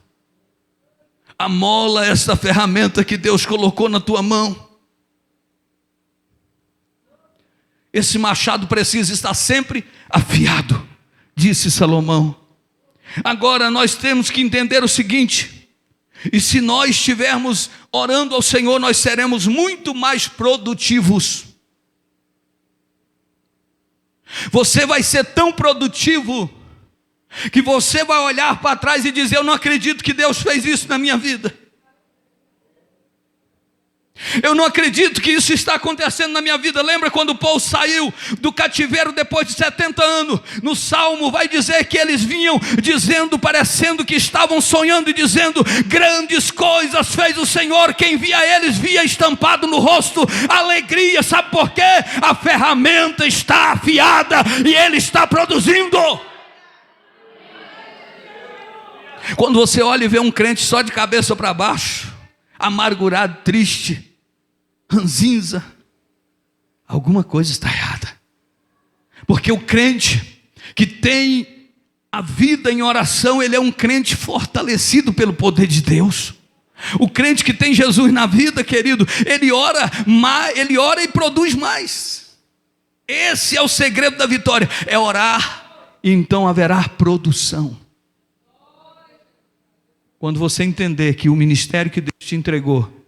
A mola é essa ferramenta que Deus colocou na tua mão. Esse machado precisa estar sempre afiado, disse Salomão. Agora nós temos que entender o seguinte: e se nós estivermos orando ao Senhor, nós seremos muito mais produtivos. Você vai ser tão produtivo que você vai olhar para trás e dizer: eu não acredito que Deus fez isso na minha vida. Eu não acredito que isso está acontecendo na minha vida. Lembra quando o povo saiu do cativeiro depois de 70 anos? No Salmo vai dizer que eles vinham dizendo, parecendo que estavam sonhando e dizendo: grandes coisas fez o Senhor. Quem via eles via estampado no rosto alegria. Sabe por quê? A ferramenta está afiada e Ele está produzindo. Quando você olha e vê um crente só de cabeça para baixo, amargurado, triste, ranzinza, alguma coisa está errada. Porque o crente que tem a vida em oração, ele é um crente fortalecido pelo poder de Deus. O crente que tem Jesus na vida, querido, ele ora e produz mais. Esse é o segredo da vitória, é orar e então haverá produção. Quando você entender que o ministério que Deus te entregou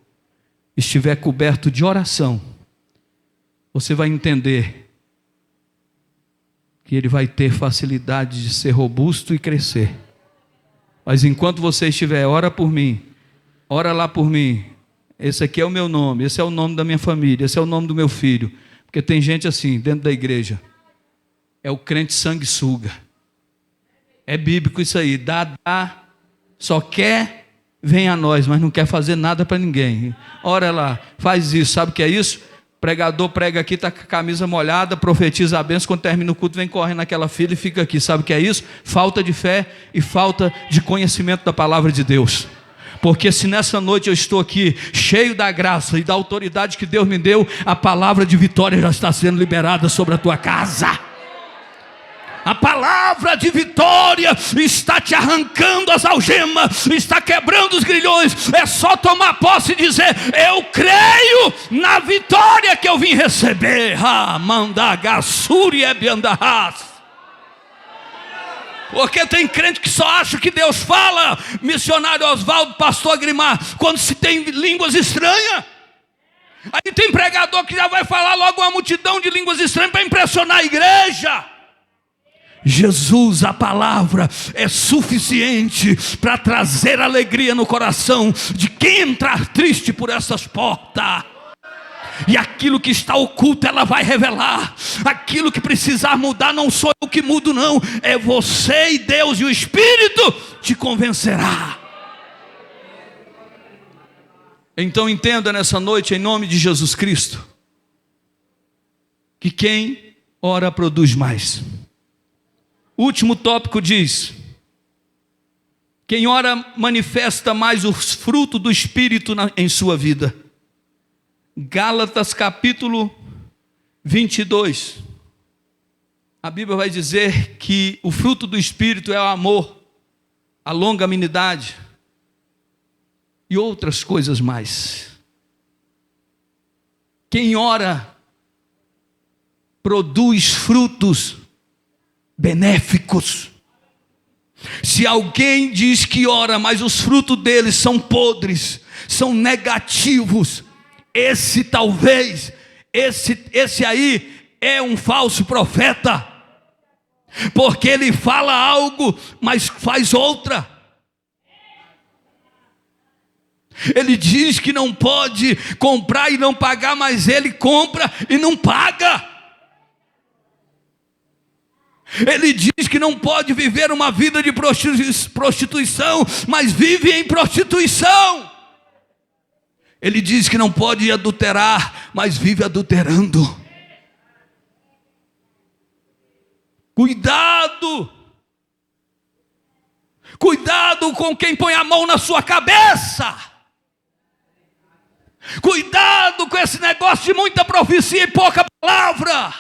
estiver coberto de oração, você vai entender que ele vai ter facilidade de ser robusto e crescer. Mas enquanto você estiver, ora por mim, ora lá por mim, esse aqui é o meu nome, esse é o nome da minha família, esse é o nome do meu filho. Porque tem gente assim dentro da igreja, é o crente sanguessuga. É bíblico isso aí, dá, só quer, vem a nós, mas não quer fazer nada para ninguém. Ora lá, faz isso, sabe o que é isso? Pregador prega aqui, está com a camisa molhada, profetiza a bênção, quando termina o culto vem correndo naquela fila e fica aqui. Sabe o que é isso? Falta de fé e falta de conhecimento da palavra de Deus. Porque se nessa noite eu estou aqui cheio da graça e da autoridade que Deus me deu, a palavra de vitória já está sendo liberada sobre a tua casa. A palavra de vitória está te arrancando as algemas, está quebrando os grilhões. É só tomar posse e dizer: eu creio na vitória que eu vim receber. Porque tem crente que só acha que Deus fala, missionário Oswaldo, pastor Agrimar, quando se tem línguas estranhas. Aí tem pregador que já vai falar logo uma multidão de línguas estranhas para impressionar a igreja. Jesus, a palavra, é suficiente para trazer alegria no coração de quem entrar triste por essas portas. E aquilo que está oculto ela vai revelar. Aquilo que precisar mudar não sou eu que mudo não, é você e Deus, e o Espírito te convencerá. Então entenda nessa noite, em nome de Jesus Cristo, que quem ora produz mais. O último tópico diz: quem ora manifesta mais os frutos do Espírito em sua vida. Gálatas capítulo 22. A Bíblia vai dizer que o fruto do Espírito é o amor, a longanimidade e outras coisas mais. Quem ora produz frutos benéficos. Se alguém diz que ora, mas os frutos deles são podres, são negativos, esse aí é um falso profeta, porque ele fala algo, mas faz outra. Ele diz que não pode comprar e não pagar, mas ele compra e não paga. Ele diz que não pode viver uma vida de prostituição, mas vive em prostituição. Ele diz que não pode adulterar, mas vive adulterando. Cuidado Cuidado com quem põe a mão na sua cabeça. Cuidado com esse negócio de muita profecia e pouca palavra.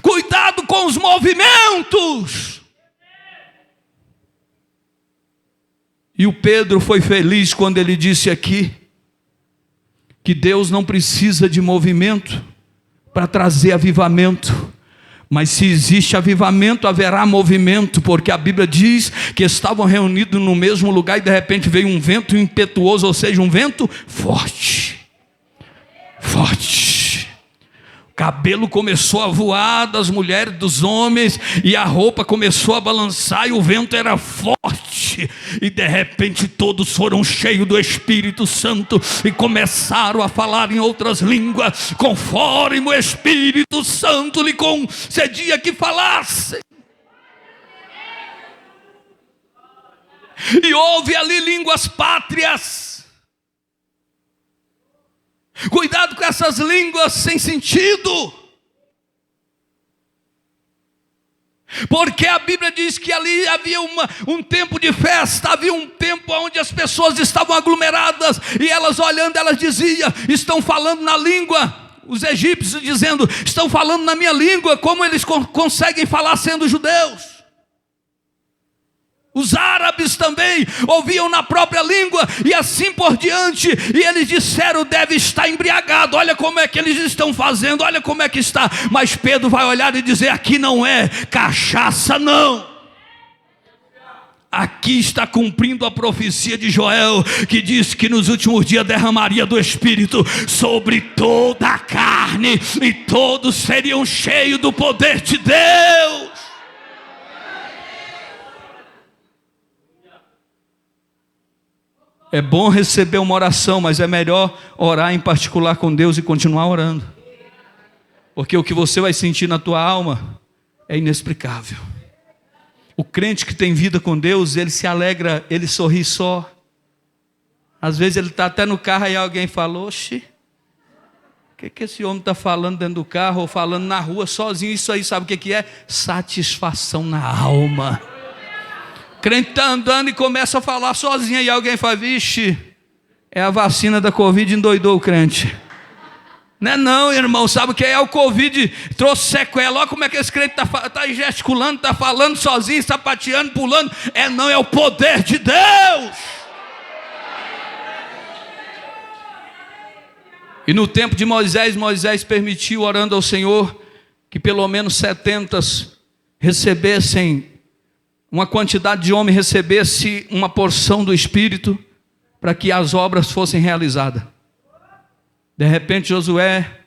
Cuidado com os movimentos. E o Pedro foi feliz quando ele disse aqui que Deus não precisa de movimento para trazer avivamento. Mas se existe avivamento, haverá movimento, porque a Bíblia diz que estavam reunidos no mesmo lugar e de repente veio um vento impetuoso, ou seja, um vento forte. Forte. O cabelo começou a voar das mulheres, dos homens, e a roupa começou a balançar e o vento era forte. E de repente todos foram cheios do Espírito Santo e começaram a falar em outras línguas, conforme o Espírito Santo lhe concedia que falassem. E houve ali línguas pátrias. Cuidado com essas línguas sem sentido. Porque a Bíblia diz que ali havia um tempo de festa, havia um tempo onde as pessoas estavam aglomeradas, e elas olhando, elas diziam, estão falando na língua, os egípcios dizendo, estão falando na minha língua, como eles conseguem falar sendo judeus? Os árabes também ouviam na própria língua, e assim por diante, e eles disseram, deve estar embriagado, olha como é que eles estão fazendo, olha como é que está. Mas Pedro vai olhar e dizer, aqui não é cachaça não. Aqui está cumprindo a profecia de Joel, que diz que nos últimos dias derramaria do Espírito sobre toda a carne, e todos seriam cheios do poder de Deus. É bom receber uma oração, mas é melhor orar em particular com Deus e continuar orando. Porque o que você vai sentir na tua alma é inexplicável. O crente que tem vida com Deus, ele se alegra, ele sorri só. Às vezes ele está até no carro e alguém fala, oxi, o que esse homem está falando dentro do carro ou falando na rua sozinho? Isso aí sabe o que é? Satisfação na alma. O crente está andando e começa a falar sozinho, e alguém fala, vixe, é a vacina da Covid, endoidou o crente. Não é não, irmão, sabe o que é? O Covid trouxe sequela. Olha como é que esse crente está gesticulando, está falando sozinho, sapateando, pulando. Não, é o poder de Deus. E no tempo de Moisés, Moisés permitiu, orando ao Senhor, que pelo menos 70 recebessem, uma quantidade de homens recebesse uma porção do Espírito, para que as obras fossem realizadas. De repente Josué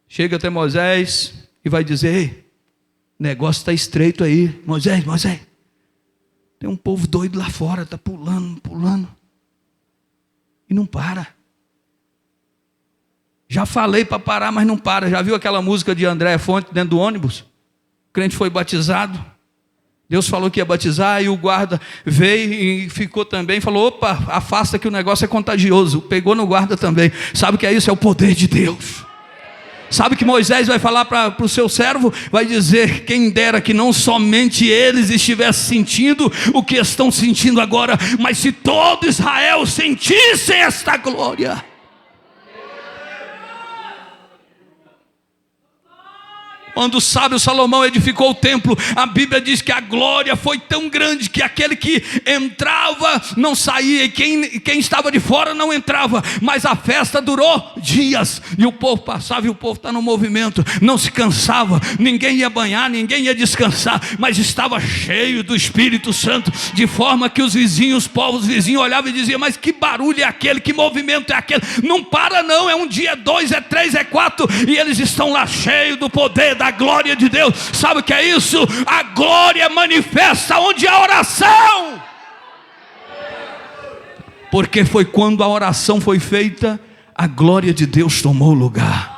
chega até Moisés e vai dizer, ei, o negócio está estreito aí, Moisés, tem um povo doido lá fora, está pulando, e não para. Já falei para parar, mas não para. Já viu aquela música de André Fonte dentro do ônibus? O crente foi batizado, Deus falou que ia batizar, e o guarda veio e ficou também, falou, opa, afasta que o negócio é contagioso, pegou no guarda também. Sabe o que é isso? É o poder de Deus. Sabe que Moisés vai falar para o seu servo, vai dizer, quem dera que não somente eles estivessem sentindo o que estão sentindo agora, mas se todo Israel sentisse esta glória. Quando o sábio Salomão edificou o templo, a Bíblia diz que a glória foi tão grande que aquele que entrava não saía, e quem estava de fora não entrava, mas a festa durou dias, e o povo passava, e o povo está no movimento, não se cansava, ninguém ia banhar, ninguém ia descansar, mas estava cheio do Espírito Santo, de forma que os vizinhos, os povos vizinhos olhavam e diziam, mas que barulho é aquele, que movimento é aquele? Não para não, é um dia, é dois, é três, é quatro, e eles estão lá cheios do poder, da glória de Deus. Sabe o que é isso? A glória manifesta onde há oração. Porque foi quando a oração foi feita, a glória de Deus tomou lugar.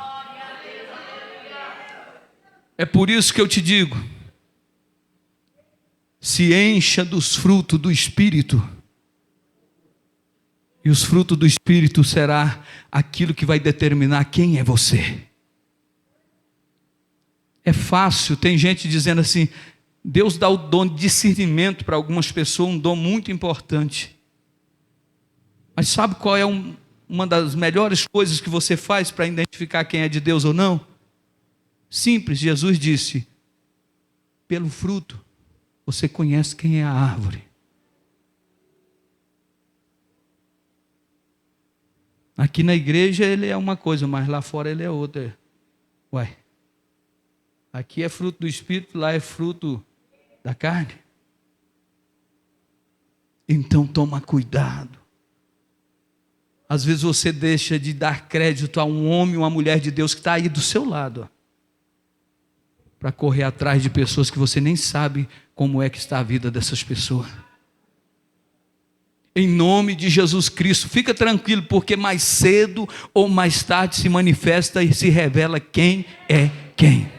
É por isso que eu te digo, se encha dos frutos do Espírito, e os frutos do Espírito será aquilo que vai determinar quem é você. É fácil, tem gente dizendo assim, Deus dá o dom de discernimento para algumas pessoas, um dom muito importante. Mas sabe qual é uma das melhores coisas que você faz para identificar quem é de Deus ou não? Simples, Jesus disse: pelo fruto você conhece quem é a árvore. Aqui na igreja ele é uma coisa, mas lá fora ele é outra. Uai, aqui é fruto do Espírito, lá é fruto da carne. Então toma cuidado. Às vezes você deixa de dar crédito a um homem ou uma mulher de Deus que está aí do seu lado, para correr atrás de pessoas que você nem sabe como é que está a vida dessas pessoas. Em nome de Jesus Cristo, fica tranquilo, porque mais cedo ou mais tarde se manifesta e se revela quem é quem.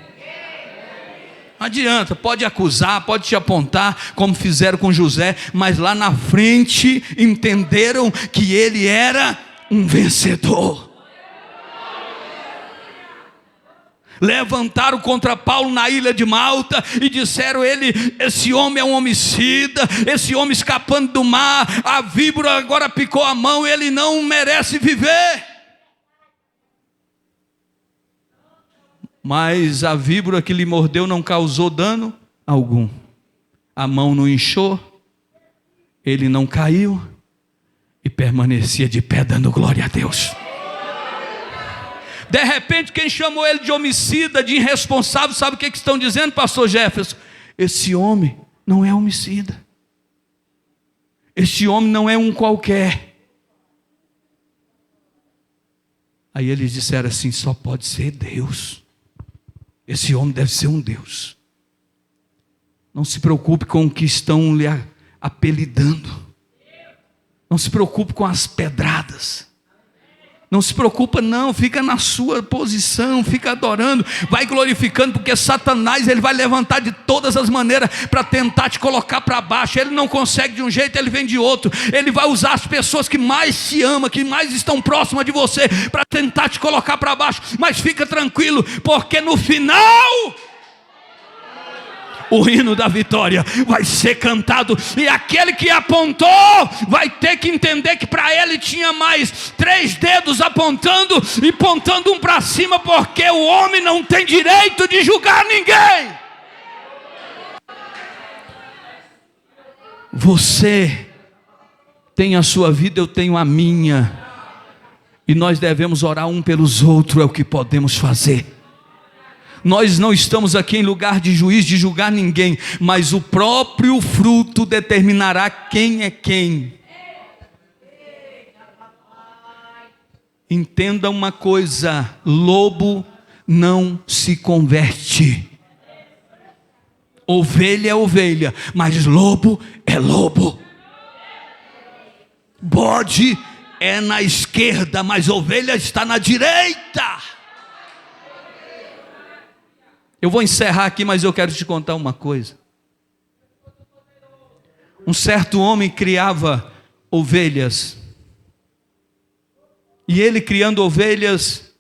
Não adianta, pode acusar, pode te apontar, como fizeram com José, mas lá na frente entenderam que ele era um vencedor. Levantaram contra Paulo na ilha de Malta e disseram: esse homem é um homicida, esse homem escapando do mar, a víbora agora picou a mão, ele não merece viver. Mas a víbora que lhe mordeu não causou dano algum, a mão não inchou, ele não caiu e permanecia de pé dando glória a Deus. De repente, quem chamou ele de homicida, de irresponsável, sabe o que estão dizendo, pastor Jefferson? Esse homem não é homicida. Esse homem não é um qualquer. Aí eles disseram assim: só pode ser Deus. Esse homem deve ser um Deus. Não se preocupe com o que estão lhe apelidando. Não se preocupe com as pedradas. Não se preocupa não, fica na sua posição, fica adorando, vai glorificando, porque Satanás ele vai levantar de todas as maneiras para tentar te colocar para baixo. Ele não consegue de um jeito, ele vem de outro. Ele vai usar as pessoas que mais te amam, que mais estão próximas de você, para tentar te colocar para baixo. Mas fica tranquilo, porque no final o hino da vitória vai ser cantado, e aquele que apontou vai ter que entender que para ele tinha mais 3 dedos apontando e apontando um para cima, porque o homem não tem direito de julgar ninguém. Você tem a sua vida, eu tenho a minha, e nós devemos orar um pelos outros, é o que podemos fazer. Nós não estamos aqui em lugar de juiz, de julgar ninguém, mas o próprio fruto determinará quem é quem. Entenda uma coisa: lobo não se converte. Ovelha é ovelha, mas lobo é lobo. Bode é na esquerda, mas ovelha está na direita. Eu vou encerrar aqui, mas eu quero te contar uma coisa. Um certo homem criava ovelhas, e ele criando ovelhas,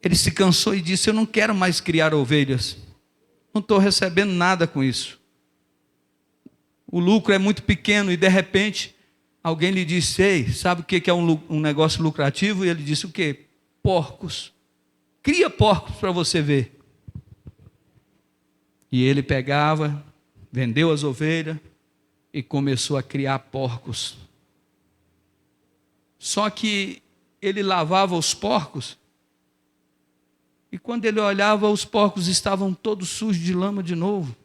ele se cansou e disse: eu não quero mais criar ovelhas, não estou recebendo nada com isso, o lucro é muito pequeno. E de repente alguém lhe disse: ei, sabe o que é um negócio lucrativo? E ele disse: o que? Porcos. Cria porcos para você ver. E ele pegava, vendeu as ovelhas e começou a criar porcos. Só que ele lavava os porcos, e quando ele olhava, os porcos estavam todos sujos de lama de novo.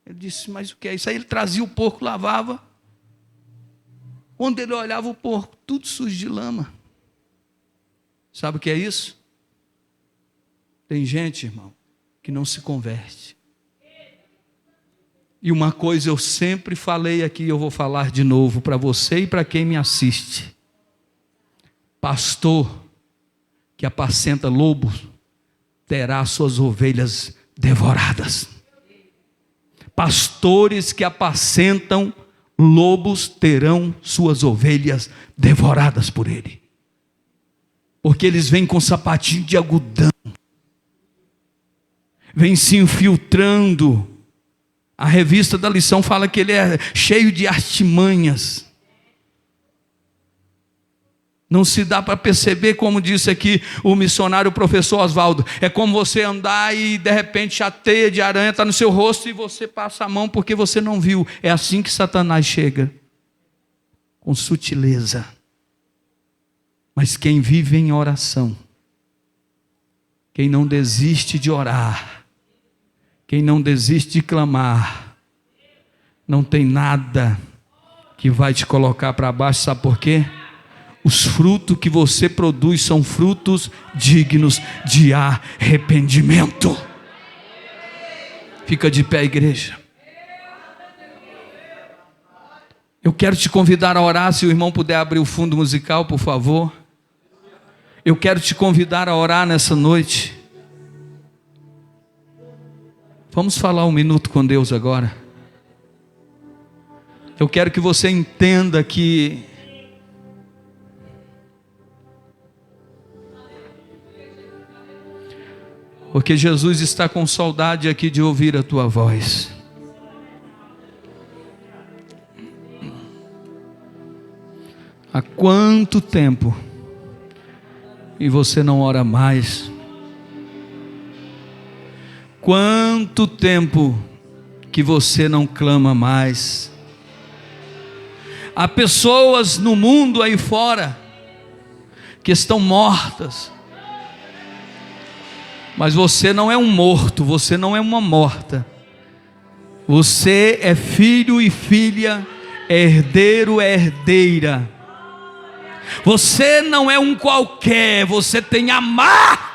Ele disse: mas o que é isso? Aí ele trazia o porco, lavava. Quando ele olhava, o porco tudo sujo de lama. Sabe o que é isso? Tem gente, irmão, que não se converte. E uma coisa eu sempre falei aqui, eu vou falar de novo para você e para quem me assiste: pastor que apacenta lobos terá suas ovelhas devoradas. Pastores que apacentam lobos terão suas ovelhas devoradas por ele, porque eles vêm com sapatinho de algodão. vem se infiltrando. A revista da lição fala que ele é cheio de artimanhas. Não se dá para perceber, como disse aqui o missionário, o professor Oswaldo. É como você andar e de repente a teia de aranha está no seu rosto e você passa a mão porque você não viu. É assim que Satanás chega, com sutileza. Mas quem vive em oração, quem não desiste de orar, quem não desiste de clamar, não tem nada que vai te colocar para baixo. Sabe por quê? Os frutos que você produz são frutos dignos de arrependimento. Fica de pé, igreja. Eu quero te convidar a orar. Se o irmão puder abrir o fundo musical, por favor. Eu quero te convidar a orar nessa noite. Vamos falar um minuto com Deus agora. Eu quero que você entenda que porque Jesus está com saudade aqui de ouvir a tua voz. Há quanto tempo e você não ora mais? Quanto tempo que você não clama mais? Há pessoas no mundo aí fora que estão mortas. Mas você não é um morto, você não é uma morta. Você é filho e filha, herdeiro, herdeira. Você não é um qualquer, você tem a marca.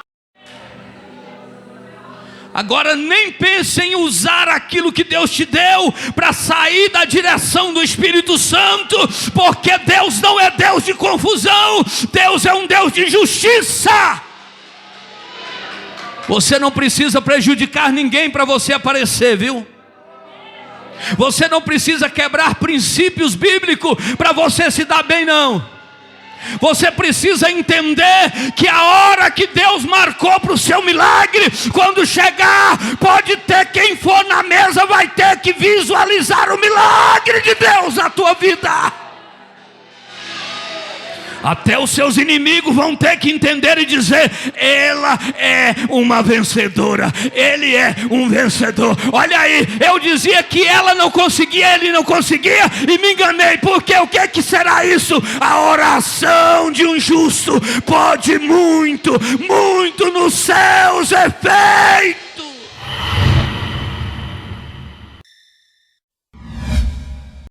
Agora nem pense em usar aquilo que Deus te deu para sair da direção do Espírito Santo, porque Deus não é Deus de confusão, Deus é um Deus de justiça. Você não precisa prejudicar ninguém para você aparecer, viu? Você não precisa quebrar princípios bíblicos para você se dar bem, não. Você precisa entender que a hora que Deus marcou para o seu milagre, quando chegar, pode ter quem for na mesa, vai ter que visualizar o milagre de Deus na tua vida. Até os seus inimigos vão ter que entender e dizer: ela é uma vencedora, ele é um vencedor. Olha aí, eu dizia que ela não conseguia, ele não conseguia, e me enganei, porque o que será isso? A oração de um justo pode muito, muito nos céus é feito.